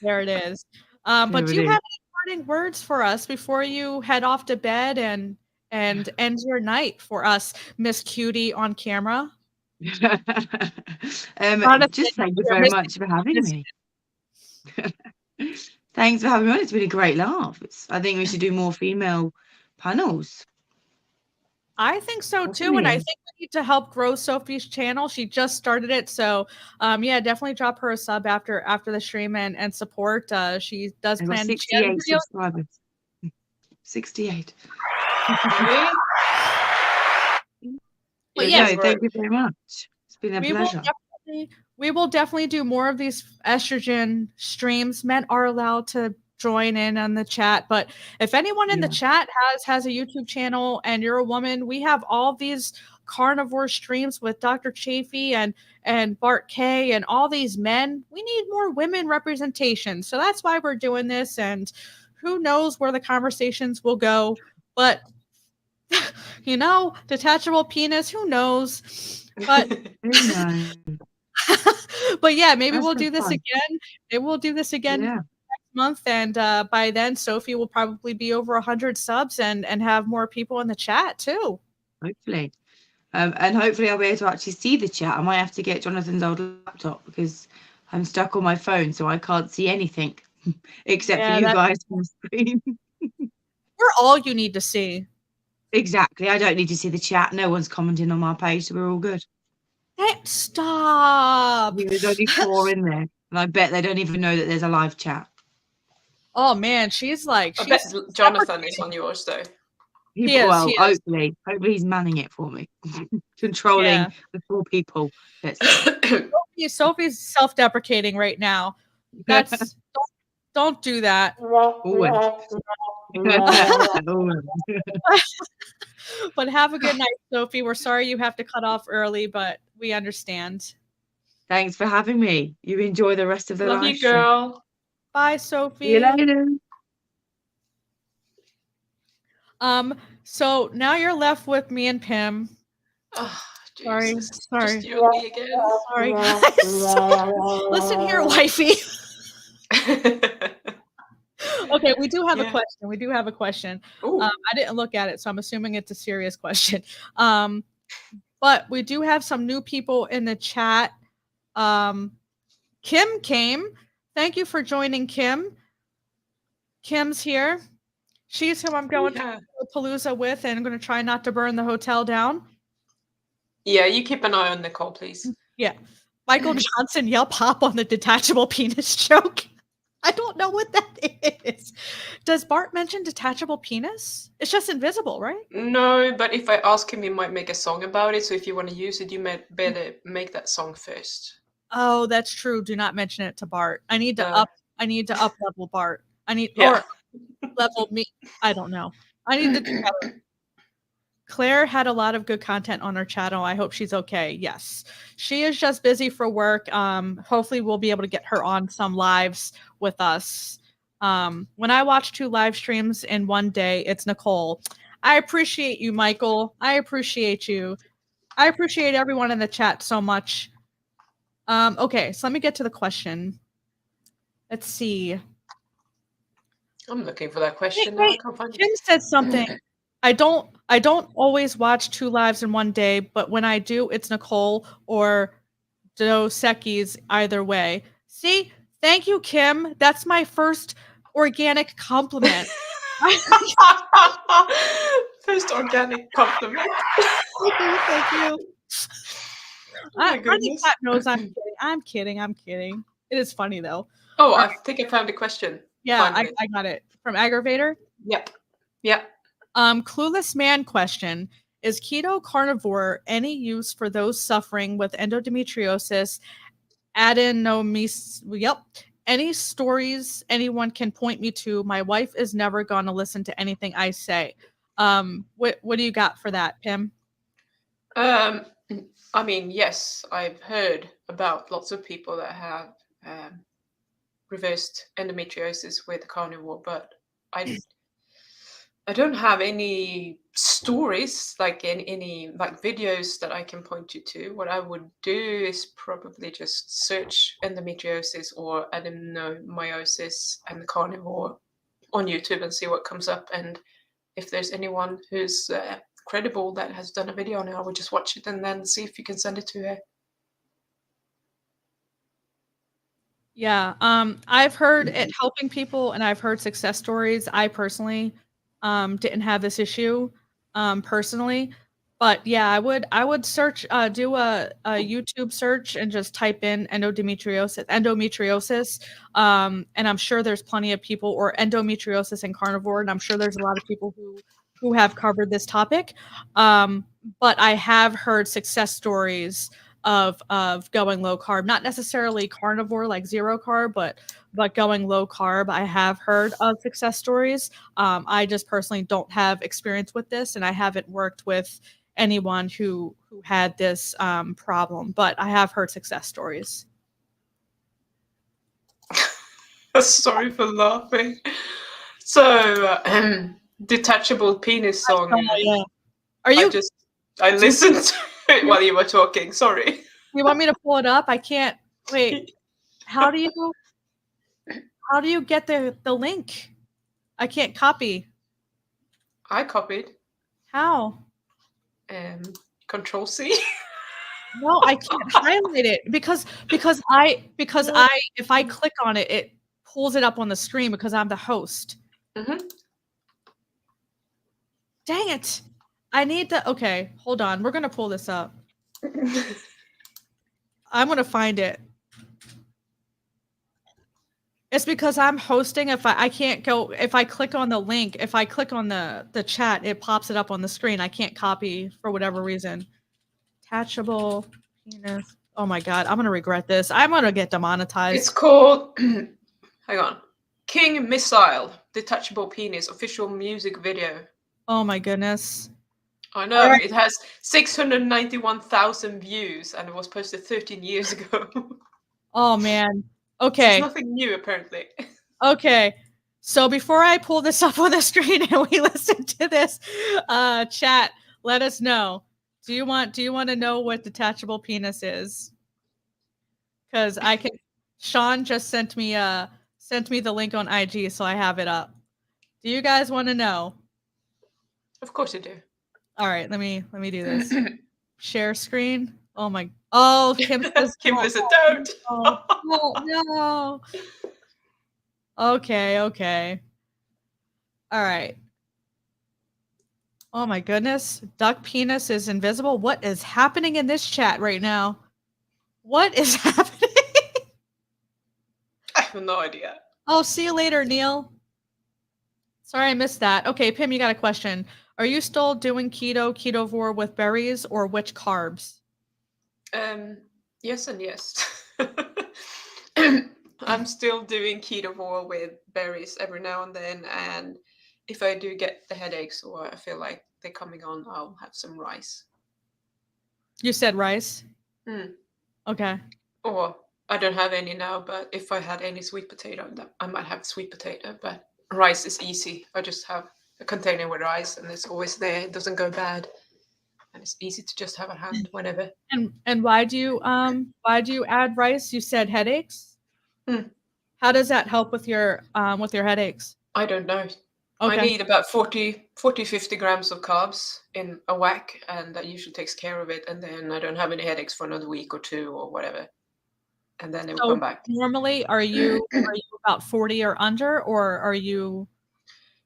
There it is. But There do it you is. have any parting words for us before you head off to bed and end your night for us, Miss Cutie on camera? Honestly, Just thank you you're very missing much for having this. me. Thanks for having me on. It's been a great laugh. I think we should do more female panels. I think so too, and I Definitely. think we need to help grow Sophie's channel. She just started it, so yeah, definitely drop her a sub after the stream and support. She does I've got plan. She has 68 videos. subscribers. 68. Really? But Yeah, yes, No, thank you very much. It's been a we pleasure. we will definitely do more of these estrogen streams. Men are allowed to join in on the chat, but if anyone in the Yeah. chat has a YouTube channel and you're a woman, we have all these carnivore streams with Dr. Chafee and Bart K and all these men. We need more women representation, so that's why we're doing this. And who knows where the conversations will go, but you know, detachable penis, who knows? But Who knows? but yeah, maybe That's we'll been do this fun. again. Maybe we'll do this again Yeah. next month, and by then Sophie will probably be over 100 subs and have more people in the chat too. Hopefully. And hopefully I'll be able to actually see the chat. I might have to get Jonathan's old laptop because I'm stuck on my phone, so I can't see anything except for Yeah, you guys on the screen. we're all you need to see. Exactly. I don't need to see the chat. No one's commenting on my page, so we're all good. Stop. There's only 4 in there, and I bet they don't even know that there's a live chat. Oh man, she's I bet Jonathan is on yours though. He is. Hopefully he's manning it for me, controlling the 4 people. Sophie's self-deprecating right now. That's don't do that. But have a good night, Sophie. We're sorry you have to cut off early, but we understand. Thanks for having me. You enjoy the rest of the Love live you, stream. girl. Bye, Sophie. See you later. So now you're left with me and Pim. Oh, Sorry. just you and me again. Sorry, guys. Listen here, wifey. Okay, we do have a question. We do have a question. I didn't look at it, so I'm assuming it's a serious question. But we do have some new people in the chat. Kim came. Thank you for joining, Kim. Kim's here. She's who I'm going to Palooza with, and I'm going to try not to burn the hotel down. Yeah, you keep an eye on Nicole, please. Yeah. Michael Johnson yelp hop on the detachable penis joke. I don't know what that is. Does Bart mention detachable penis? It's just invisible, right? No, but if I ask him, he might make a song about it. So if you want to use it, you better make that song first. Oh, that's true. Do not mention it to Bart. I need to up level Bart. Or level me. I don't know. I need to do better. Claire had a lot of good content on her channel. I hope she's okay. Yes. She is just busy for work. Hopefully we'll be able to get her on some lives with us. When I watch 2 live streams in one day, it's Nicole. I appreciate you, Michael. I appreciate you. I appreciate everyone in the chat so much. Okay, so let me get to the question. Let's see. I'm looking for that question. Now. I can't find Kim said something. I don't always watch 2 lives in one day, but when I do, it's Nicole or Dos Equis either way. See? Thank you, Kim. That's my first organic compliment. First organic compliment. Thank you. Oh I think Pat knows I'm kidding. It is funny though. Oh, I think I found a question. Yeah, I got it from Aggravator. Yep. Clueless man question. Is keto carnivore any use for those suffering with endometriosis, yep. Any stories anyone can point me to? My wife is never going to listen to anything I say. What do you got for that, Pim? I mean, yes, I've heard about lots of people that have reversed endometriosis with carnivore, but I don't have any stories like any like videos that I can point you to. What I would do is probably just search endometriosis or adenomyosis and carnivore on YouTube and see what comes up. And if there's anyone who's credible that has done a video on it, I would just watch it and then see if you can send it to her. Yeah, I've heard it helping people, and I've heard success stories. I personally didn't have this issue personally, but yeah, I would search, do a YouTube search and just type in endometriosis, and I'm sure there's plenty of people, or endometriosis and carnivore, and I'm sure there's a lot of people who have covered this topic. But I have heard success stories of going low carb, not necessarily carnivore like zero carb, but going low carb. I have heard of success stories. I just personally don't have experience with this, and I haven't worked with anyone who had this problem, but I have heard success stories. Sorry for laughing. So, detachable penis song. Yeah. Are you? I listened to it while you were talking. Sorry. You want me to pull it up? I can't. Wait. How do you get the link? I can't copy. I copied. How? Control C. No, I can't highlight it because I if I click on it, it pulls it up on the screen because I'm the host. Mm-hmm. Dang it. I need the okay, hold on. We're gonna pull this up. I'm gonna find it. It's because I'm hosting. If I can't go, if I click on the link, if I click on the chat, it pops it up on the screen. I can't copy for whatever reason. Detachable penis. Oh my god, I'm gonna regret this. I'm gonna get demonetized. It's called hang on. King Missile, detachable penis, official music video. Oh my goodness. I know, it has 691,000 views and it was posted 13 years ago. Oh man. Okay. It's nothing new apparently. Okay. So before I pull this up on the screen and we listen to this, chat, let us know. Do you want to know what detachable penis is? Because I can. Sean just sent me the link on IG, so I have it up. Do you guys want to know? Of course you do. All right, let me do this. Share screen. Oh my. Oh, Kim says Kim says don't. No. Okay. All right. Oh my goodness. Duck penis is invisible. What is happening in this chat right now? What is happening? I have no idea. Oh, see you later, Neil. Sorry, I missed that. Okay, Pim, you got a question. Are you still doing ketovore with berries, or which carbs? Yes and yes. I'm still doing ketovore with berries every now and then, and if I do get the headaches or I feel like they're coming on, I'll have some rice. You said rice? Okay. Or I don't have any now, but if I had any sweet potato, I might have sweet potato, but rice is easy. I just have a container with rice and it's always there. It doesn't go bad. And it's easy to just have at hand whenever. And why do you add rice? You said headaches? How does that help with your headaches? I don't know. Okay. I need about 50 grams of carbs in a whack, and that usually takes care of it. And then I don't have any headaches for another week or two or whatever. And then it will come back. Normally, are you about 40 or under, or are you?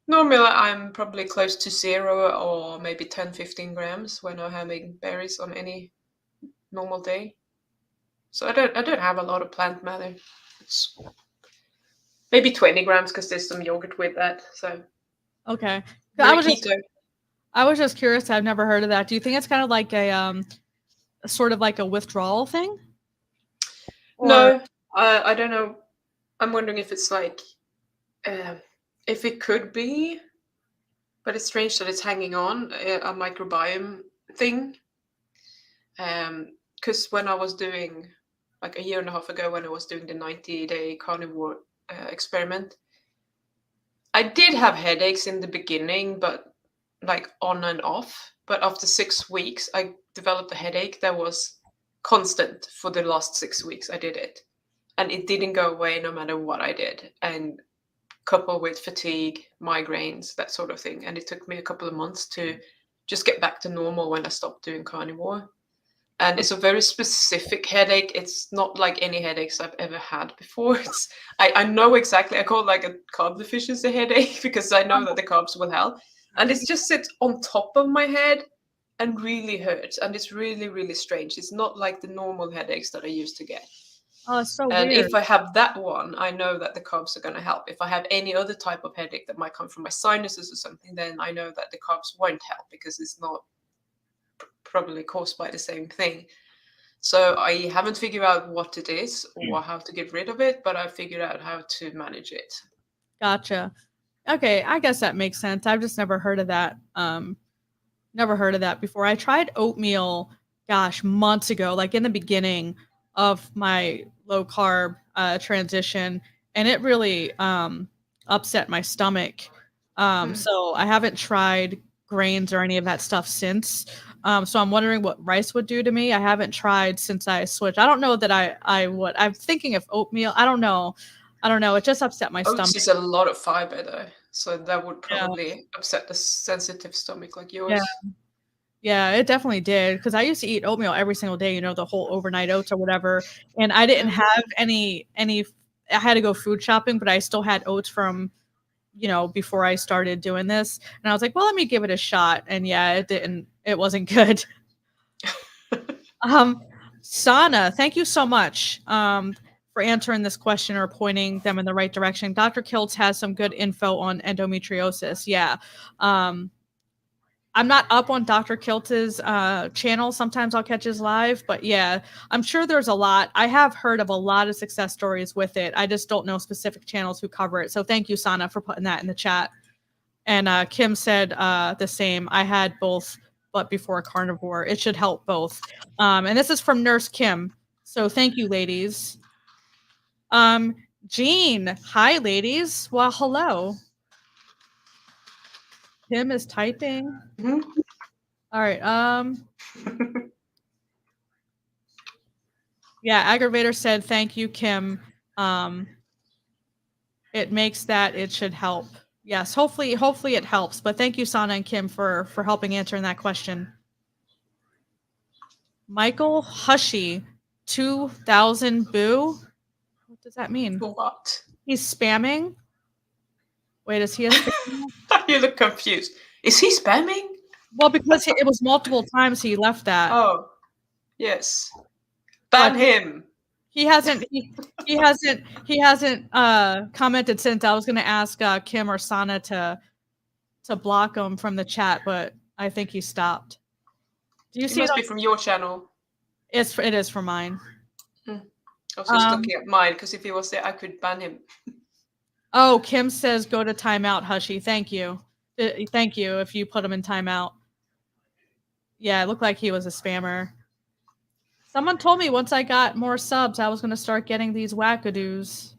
Normally, I'm probably close to 0 or maybe 10, 15 grams when I'm having berries on any normal day. So I don't have a lot of plant matter. It's maybe 20 grams because there's some yogurt with that. So okay. I was keto. I was just curious. I've never heard of that. Do you think it's kind of like a sort of like a withdrawal thing? Or No, I don't know. I'm wondering if it's like, uh, if it could be, but it's strange that it's hanging on a microbiome thing. Because when I was doing, like a year and a half ago, when I was doing the 90-day carnivore experiment, I did have headaches in the beginning, but like on and off. But after 6 weeks, I developed a headache that was constant for the last 6 weeks I did it. And it didn't go away no matter what I did. And coupled with fatigue, migraines, that sort of thing. And it took me a couple of months to just get back to normal when I stopped doing carnivore. And it's a very specific headache. It's not like any headaches I've ever had before. I know exactly. I call it like a carb deficiency headache because I know that the carbs will help. And it just sits on top of my head and really hurts. And it's really, really strange. It's not like the normal headaches that I used to get. oh, it's so And weird. if I have that one, I know that the carbs are going to help. If I have any other type of headache that might come from my sinuses or something, then I know that the carbs won't help because it's not probably caused by the same thing. So I haven't figured out what it is or how to get rid of it, but I figured out how to manage it. Gotcha. Okay, I guess that makes sense. I've just never heard of that. Never heard of that before. I tried oatmeal, gosh, months ago, like in the beginning of my low carb transition, and it really upset my stomach. So I haven't tried grains or any of that stuff since. So I'm wondering what rice would do to me. I haven't tried since I switched. I don't know that I would. I'm thinking of oatmeal. I don't know. I don't know. It just upset my Oats stomach. is a lot of fiber though, so that would Yeah. probably upset a sensitive stomach like Yeah. yours. Yeah, it definitely did because I used to eat oatmeal every single day, the whole overnight oats or whatever, and I didn't Yeah. have any I had to go food shopping, but I still had oats from, before I started doing this, and I was like, "Well, let me give it a shot." And yeah, it wasn't good. Um, Sana, thank you so much, for answering this question or pointing them in the right direction. Dr. Kiltz has some good info on endometriosis. Yeah. Um, I'm not up on Dr. Kiltz's channel. Sometimes I'll catch his live, but yeah, I'm sure there's a lot. I have heard of a lot of success stories with it. I just don't know specific channels who cover it. So thank you, Sana, for putting that in the chat. And Kim said the same. I had both, but before carnivore, it should help both. And this is from Nurse Kim. So thank you, ladies. Jean, hi, ladies. Well, hello. Kim is typing. Mhm. All right. Yeah, Aggravator said, thank you, Kim. It makes that it should help. Yes, hopefully it helps. But thank you, Sana and Kim, for helping answering that question. Michael Hushy, 2000 boo. What does that mean? What? He's spamming. Wait, is he a spammer? You look confused. Is he spamming? Well, because it was multiple times he left that. Oh, yes. Ban But him. he hasn't commented since. I was going to ask Kim or Sana to block him from the chat, but I think he stopped. Do you It see must it? be from your channel. It is for mine. I was just looking at mine because if he was there, I could ban him. Oh, Kim says go to timeout, Hushy. Thank you. Thank you if you put him in timeout. Yeah, it looked like he was a spammer. Someone told me once I got more subs, I was going to start getting these wackadoos.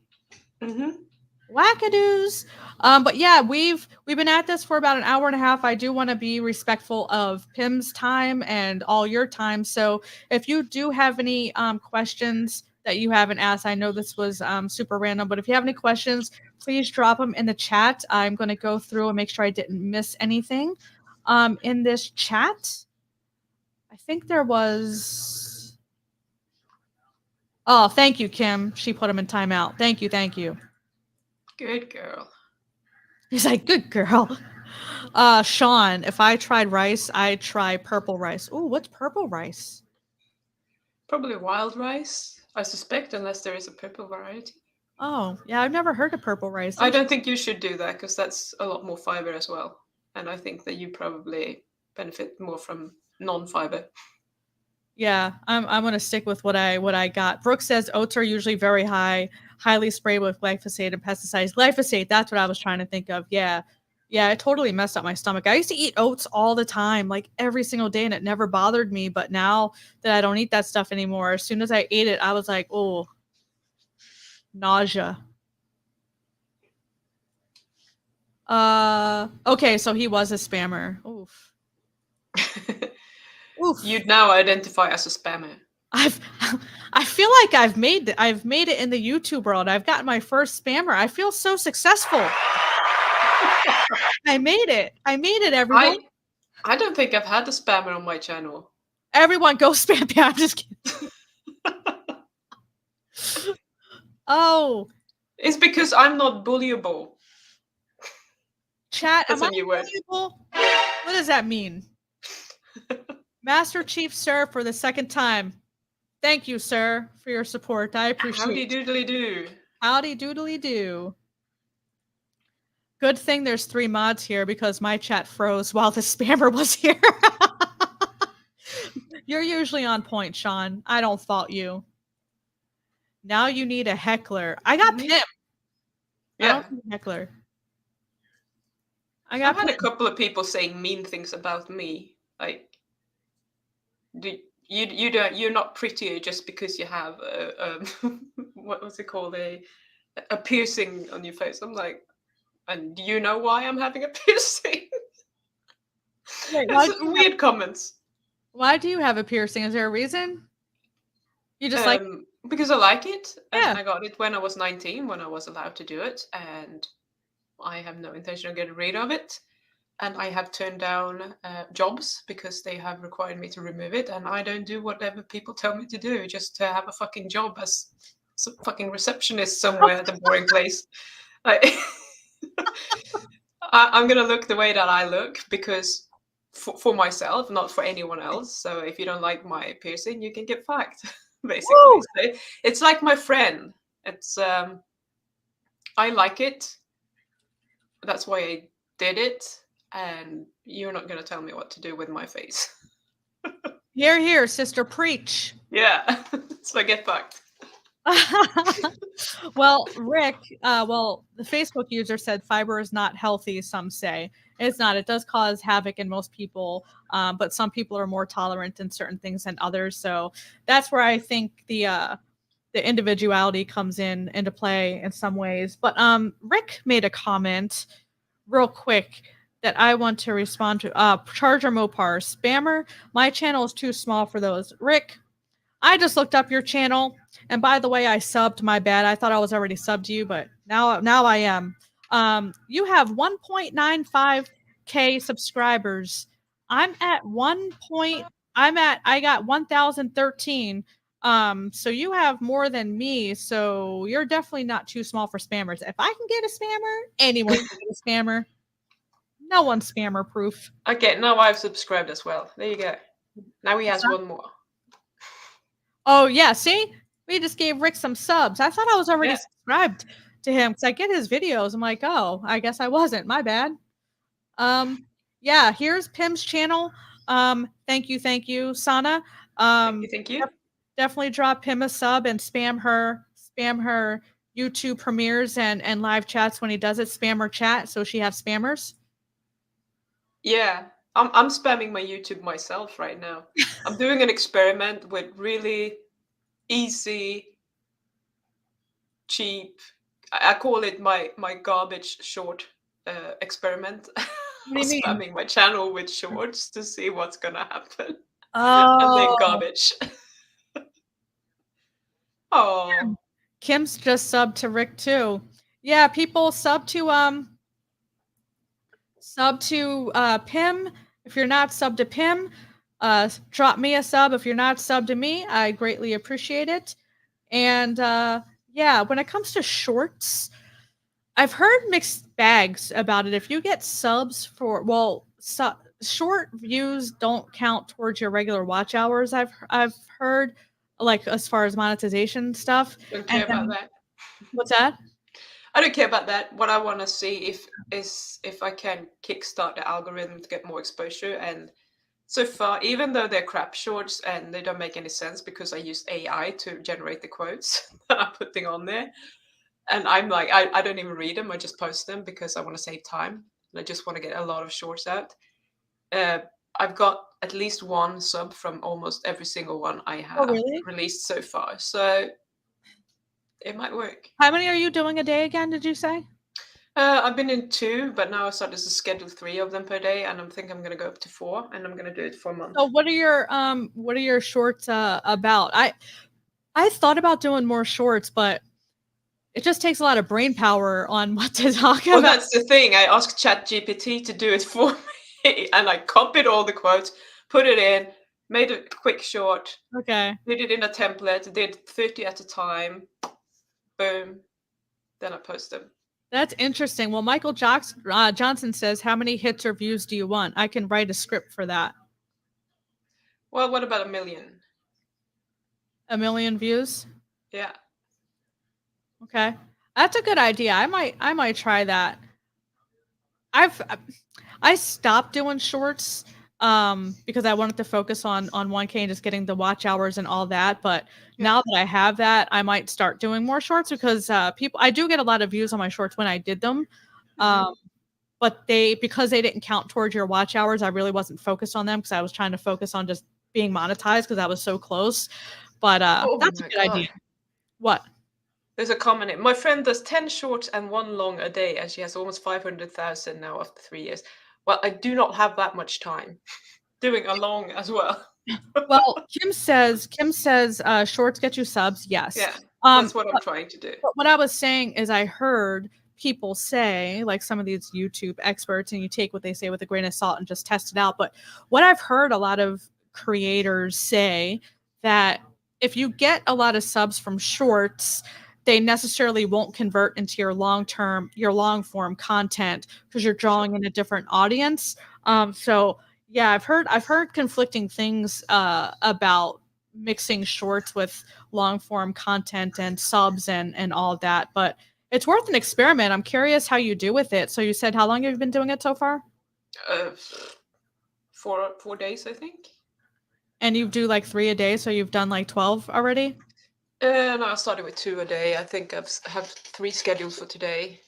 Wackadoos. But yeah, we've been at this for about an hour and a half. I do want to be respectful of Pim's time and all your time. So if you do have any questions that you haven't asked, I know this was super random, but if you have any questions, please drop them in the chat. I'm going to go through and make sure I didn't miss anything in this chat. I think there was. Oh, thank you, Kim. She put him in timeout. Thank you. Thank you. Good girl. He's like, good girl. Sean, if I tried rice, I'd try purple rice. Ooh, what's purple rice? Probably wild rice, I suspect, unless there is a purple variety. Oh, yeah, I've never heard of purple rice. I don't think you should do that because that's a lot more fiber as well. and I think that you probably benefit more from non-fiber. Yeah, I'm gonna stick with what I got. Brooke says oats are usually very highly sprayed with glyphosate and pesticides. Glyphosate, that's what I was trying to think of. Yeah. Yeah, it totally messed up my stomach. I used to eat oats all the time, like every single day, and it never bothered me. But now that I don't eat that stuff anymore, as soon as I ate it, I was like, oh, nausea. Okay, so he was a spammer. Oof. Oof. You'd now identify as a spammer. I feel like I've made it in the YouTube world. I've got my first spammer. I feel so successful. I made it. I made it, everyone. I don't think I've had a spammer on my channel. Everyone go spam. Yeah, I'm just kidding. Oh. It's because I'm not bullyable. Chat, That's am a new word. Bullyable? What does that mean? Master Chief Sir for the second time. Thank you, sir, for your support. I appreciate it. Howdy doodly do. Howdy doodly do. Good thing there's 3 mods here because my chat froze while the spammer was here. You're usually on point, Sean. I don't fault you. Now you need a heckler. I got Pim. Yeah. I don't need a heckler. I've had a couple of people saying mean things about me. Like, you're not prettier just because you have what was it called, a piercing on your face. I'm like, and do you know why I'm having a piercing? Wait, weird comments. Why do you have a piercing? Is there a reason? You just like because I like it. Yeah. And I got it when I was 19, when I was allowed to do it, and I have no intention of getting rid of it. And I have turned down jobs because they have required me to remove it, and I don't do whatever people tell me to do just to have a fucking job as a fucking receptionist somewhere at a boring place. I'm gonna look the way that I look because for myself, not for anyone else. So if you don't like my piercing, you can get fucked. Basically, so it's like my friend. It's I like it. That's why I did it. And you're not going to tell me what to do with my face. Hear, hear, sister, preach. Yeah, so I get fucked. Well, Rick, the Facebook user said fiber is not healthy, some say. It's not. It does cause havoc in most people, but some people are more tolerant in certain things than others. So that's where I think the individuality comes into play in some ways. But Rick made a comment real quick that I want to respond to. Charger Mopar, spammer, my channel is too small for those. Rick, I just looked up your channel, and by the way, I subbed. My bad. I thought I was already subbed to you, but now I am. You have 1.95K subscribers. I got 1,013. So you have more than me. So you're definitely not too small for spammers. If I can get a spammer, anyone can get a spammer. No one's spammer proof. Okay, now I've subscribed as well. There you go. Now he has one more. Oh yeah, see? We just gave Rick some subs. I thought I was already subscribed to him because I get his videos. I'm like, oh, I guess I wasn't. My bad. Yeah, here's Pim's channel. Thank you, Sana. Thank you. Definitely drop Pim a sub and spam her YouTube premieres and live chats when he does it. Spam her chat so she has spammers. Yeah, I'm spamming my YouTube myself right now. I'm doing an experiment with really easy, cheap. I call it my garbage short experiment. I'm spamming my channel with shorts to see what's gonna happen. Oh, and then garbage. Oh, Kim's just subbed to Rick too. Yeah, people sub to Pim. If you're not subbed to Pim, drop me a sub. If you're not subbed to me, I greatly appreciate it. And yeah, when it comes to shorts, I've heard mixed bags about it. If you get subs for short views don't count towards your regular watch hours. I've heard, like, as far as monetization stuff. Don't care about that. What's that? I don't care about that. What I want to see if I can kickstart the algorithm to get more exposure. And so far, even though they're crap shorts and they don't make any sense because I use AI to generate the quotes that I'm putting on there, and I'm like, I don't even read them. I just post them because I want to save time. And I just want to get a lot of shorts out. Uh, I've got at least one sub from almost every single one I Oh, have really? released so far. So it might work. How many are you doing a day again, did you say? I've been in 2, but now I started to schedule 3 of them per day, and I'm gonna go up to 4, and I'm gonna do it for a month. So what are your shorts about? I thought about doing more shorts, but it just takes a lot of brain power on what to talk Well, about. that's the thing. I asked ChatGPT to do it for me, and I copied all the quotes, put it in, made a quick short, Okay. did it in a template, did 30 at a time, boom, then I post them. That's interesting. Well, Michael Johnson says, how many hits or views do you want? I can write a script for that. Well, what about 1 million? 1 million views? Yeah. Okay. That's a good idea. I might try that. I stopped doing shorts because I wanted to focus on 1K and just getting the watch hours and all that. But Yeah. now that I have that, I might start doing more shorts because I do get a lot of views on my shorts when I did them. But because they didn't count towards your watch hours, I really wasn't focused on them because I was trying to focus on just being monetized because I was so close. But Oh that's a my good God. idea. What? There's a comment in. My friend does 10 shorts and 1 long a day, and she has almost 500,000 now after 3 years. Well, I do not have that much time doing a long as well. Well, Kim says shorts get you subs. Yes. Yeah, Um, that's what I'm trying to do. but what I was saying is I heard people say, like some of these YouTube experts, and you take what they say with a grain of salt and just test it out. But what I've heard a lot of creators say that if you get a lot of subs from shorts, they necessarily won't convert into your long form content because you're drawing in a different audience. So yeah, I've heard conflicting things about mixing shorts with long form content and subs and all that, but it's worth an experiment. I'm curious how you do with it. So you said how long have you been doing it so far? 4 days, I think. And you do like 3 a day, so you've done like 12 already? No, I started with 2 a day. I think have 3 scheduled for today.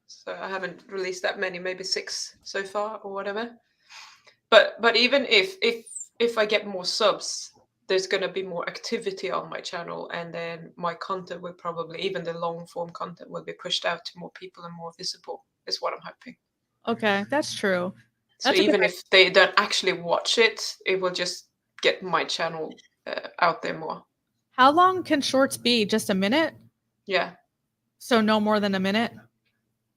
So I haven't released that many, maybe 6 so far or whatever. But even if I get more subs, there's going to be more activity on my channel, and then my content will probably, even the long form content, will be pushed out to more people and more visible, is what I'm hoping. Okay, that's true. So That's a good even if they don't actually watch it, it will just get my channel out there more. How long can shorts be? Just a minute? Yeah. So no more than a minute?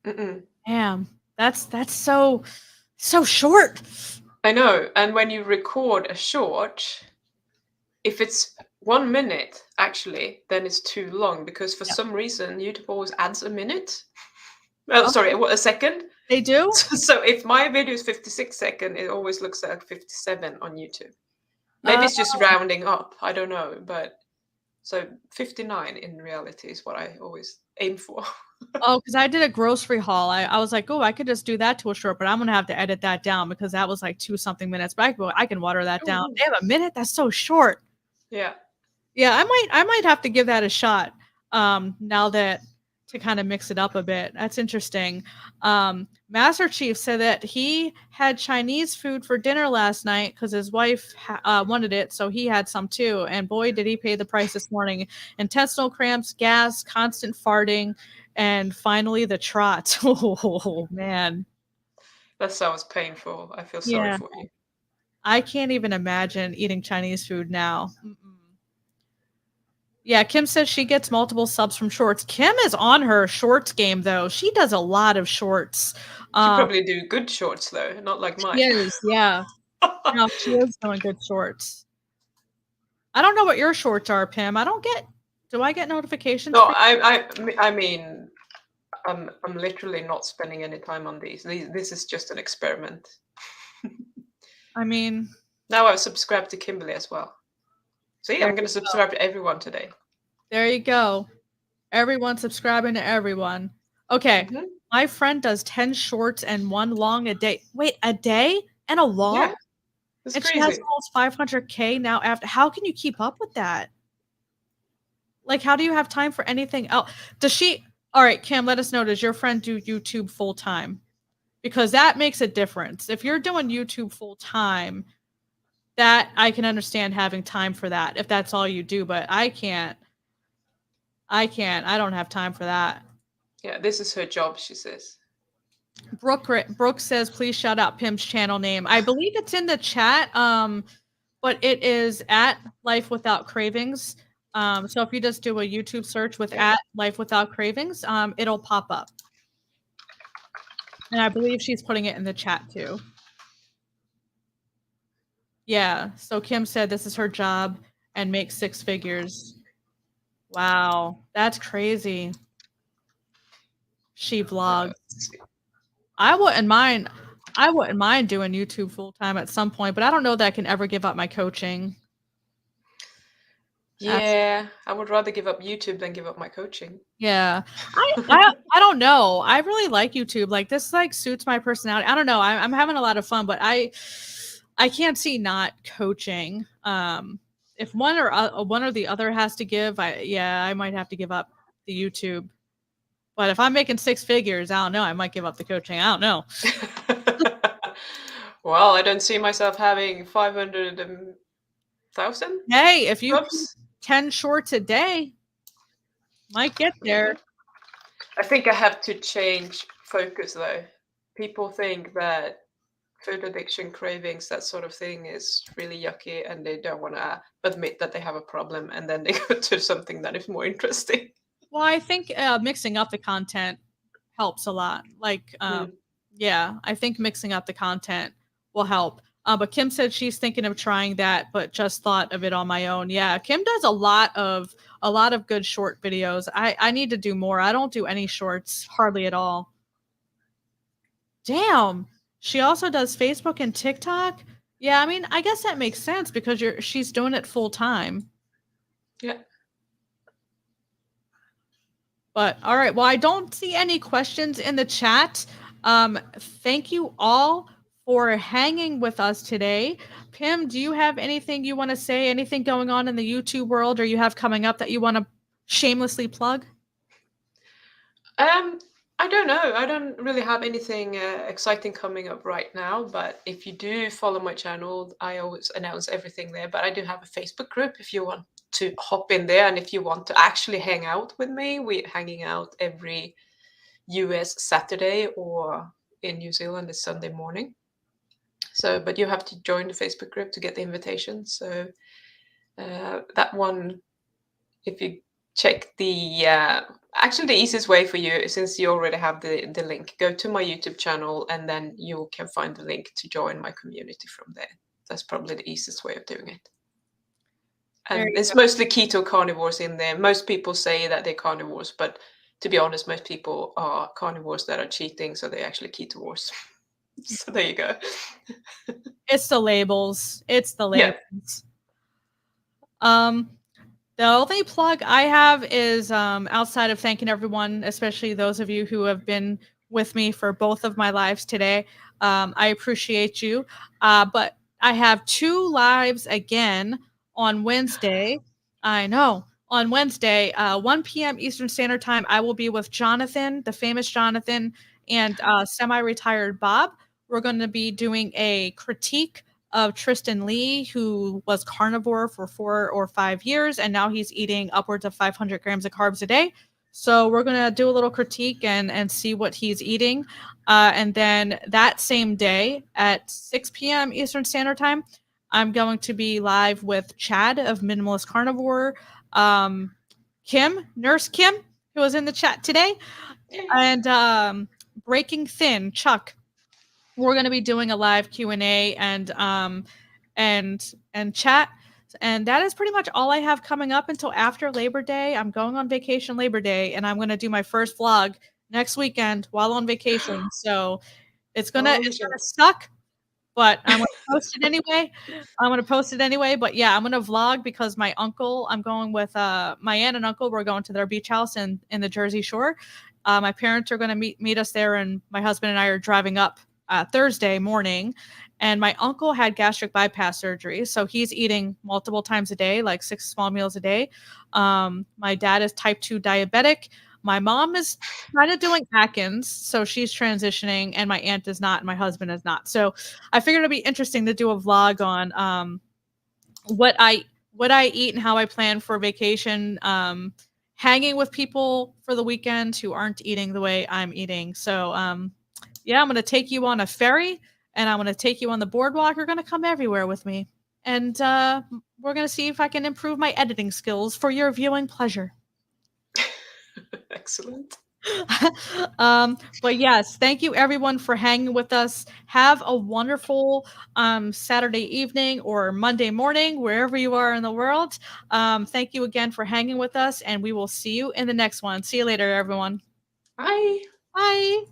Mm-mm. Damn, that's so short. I know. And when you record a short, if it's 1 minute, actually, then it's too long because for Yep. some reason YouTube always adds a minute. Oh, sorry, a second. They do? So if my video is 56 seconds, it always looks like 57 on YouTube. Maybe it's just rounding up. I don't know, but so 59 in reality is what I always aim for. Oh, because I did a grocery haul. I was like, oh, I could just do that to a short, but I'm gonna have to edit that down because that was like 2 something minutes. But I can water that down. Ooh. Damn, a minute? That's so short. Yeah. Yeah, I might have to give that a shot. Now that to kind of mix it up a bit. That's interesting. Master Chief said that he had Chinese food for dinner last night because his wife wanted it, so he had some too. And boy, did he pay the price this morning. Intestinal cramps, gas, constant farting, and finally the trot. Oh, man. That sounds painful. I feel sorry Yeah. for you. I can't even imagine eating Chinese food now. Mm-mm. Yeah, Kim says she gets multiple subs from shorts. Kim is on her shorts game though. She does a lot of shorts. She probably do good shorts though, not like mine. She is, yeah. No, she is doing good shorts. I don't know what your shorts are, Pim. Do I get notifications? No, For I mean, I'm literally not spending any time on these. This is just an experiment. I mean, Now I've subscribed to Kimberly as well. See, I'm going to subscribe to everyone today. there you go. Everyone subscribing to everyone. Okay. Mhm. My friend does 10 shorts and 1 long a day. Wait, a day and a long? Yeah, it's And she has crazy. almost 500K now after. How can you keep up with that? Like, how do you have time for anything else? Does she? All right, Kim, let us know. Does your friend do YouTube full time? Because that makes a difference. If you're doing YouTube full time, that I can understand having time for that if that's all you do, but I can't. I can't. I don't have time for that. Yeah, this is her job, she says. Brooke says, please shout out Pim's channel name. I believe it's in the chat. But it is at Life Without Cravings. So if you just do a YouTube search with Yeah. at Life Without Cravings, it'll pop up. And I believe she's putting it in the chat too. Yeah. So Kim said this is her job and makes 6 figures. Wow, that's crazy. She vlogs. I wouldn't mind. I wouldn't mind doing YouTube full time at some point, but I don't know that I can ever give up my coaching. Yeah, I would rather give up YouTube than give up my coaching. Yeah. I don't know. I really like YouTube. Like this like suits my personality. I don't know. I'm having a lot of fun, but I can't see not coaching. If one or the other has to give, I might have to give up the YouTube. But if I'm making 6 figures, I don't know. I might give up the coaching. I don't know. Well, I don't see myself having 500,000 Hey, if you subs. 10 shorts a day, might get there. I think I have to change focus though. People think that food addiction, cravings, that sort of thing is really yucky and they don't want to admit that they have a problem and then they go to something that is more interesting. Well, I think mixing up the content helps a lot. Like, yeah, I think mixing up the content will help. But Kim said she's thinking of trying that, but just thought of it on my own. Yeah, Kim does a lot of good short videos. I need to do more. I don't do any shorts hardly at all. Damn. She also does Facebook and TikTok. Yeah, I mean, I guess that makes sense because she's doing it full time. Yeah. But all right, well, I don't see any questions in the chat. Thank you all for hanging with us today. Pim, do you have anything you want to say? Anything going on in the YouTube world or you have coming up that you want to shamelessly plug? I don't know. I don't really have anything exciting coming up right now, but if you do follow my channel, I always announce everything there. But I do have a Facebook group if you want to hop in there, and if you want to actually hang out with me, we're hanging out every US Saturday, or in New Zealand it's Sunday morning. So, but you have to join the Facebook group to get the invitation. So that one, if you check the actually the easiest way for you, since you already have the link, go to my YouTube channel and then you can find the link to join my community from there. That's probably the easiest way of doing it. And it's mostly keto carnivores in there. Most people say that they're carnivores, but to be honest, most people are carnivores that are cheating, so they're actually ketovores. So there you go. It's the labels. It's the labels. Yeah. The only plug I have is outside of thanking everyone, especially those of you who have been with me for both of my lives today. I appreciate you. But I have 2 lives again on Wednesday. I know. On Wednesday, 1 p.m. Eastern Standard Time, I will be with Jonathan, the famous Jonathan, and semi-retired Bob. We're going to be doing a critique of Tristan Lee, who was carnivore for 4 or 5 years, and now he's eating upwards of 500 grams of carbs a day. So we're going to do a little critique and see what he's eating. And then that same day at 6 p.m. Eastern Standard Time, I'm going to be live with Chad of Minimalist Carnivore, Kim, Nurse Kim, who was in the chat today, and Breaking Thin, Chuck. We're going to be doing a live Q&A and chat. And that is pretty much all I have coming up until after Labor Day. I'm going on vacation Labor Day, and I'm going to do my first vlog next weekend while on vacation. So it's gonna suck, but I'm gonna post it anyway. But yeah, I'm gonna vlog because my uncle, I'm going with my aunt and uncle. We're going to their beach house in the Jersey Shore. My parents are gonna meet us there, and my husband and I are driving up Thursday morning. And my uncle had gastric bypass surgery, so he's eating multiple times a day, like 6 small meals a day. My dad is type 2 diabetic. My mom is kind of doing Atkins, so she's transitioning, and my aunt is not, and my husband is not. So I figured it'd be interesting to do a vlog on what I eat and how I plan for vacation, hanging with people for the weekend who aren't eating the way I'm eating. So yeah, I'm gonna take you on a ferry, and I'm gonna take you on the boardwalk. You're gonna come everywhere with me, and we're gonna see if I can improve my editing skills for your viewing pleasure. Excellent. But yes, thank you everyone for hanging with us. Have a wonderful Saturday evening or Monday morning, wherever you are in the world. Thank you again for hanging with us, and we will see you in the next one. See you later, everyone. Bye. Bye.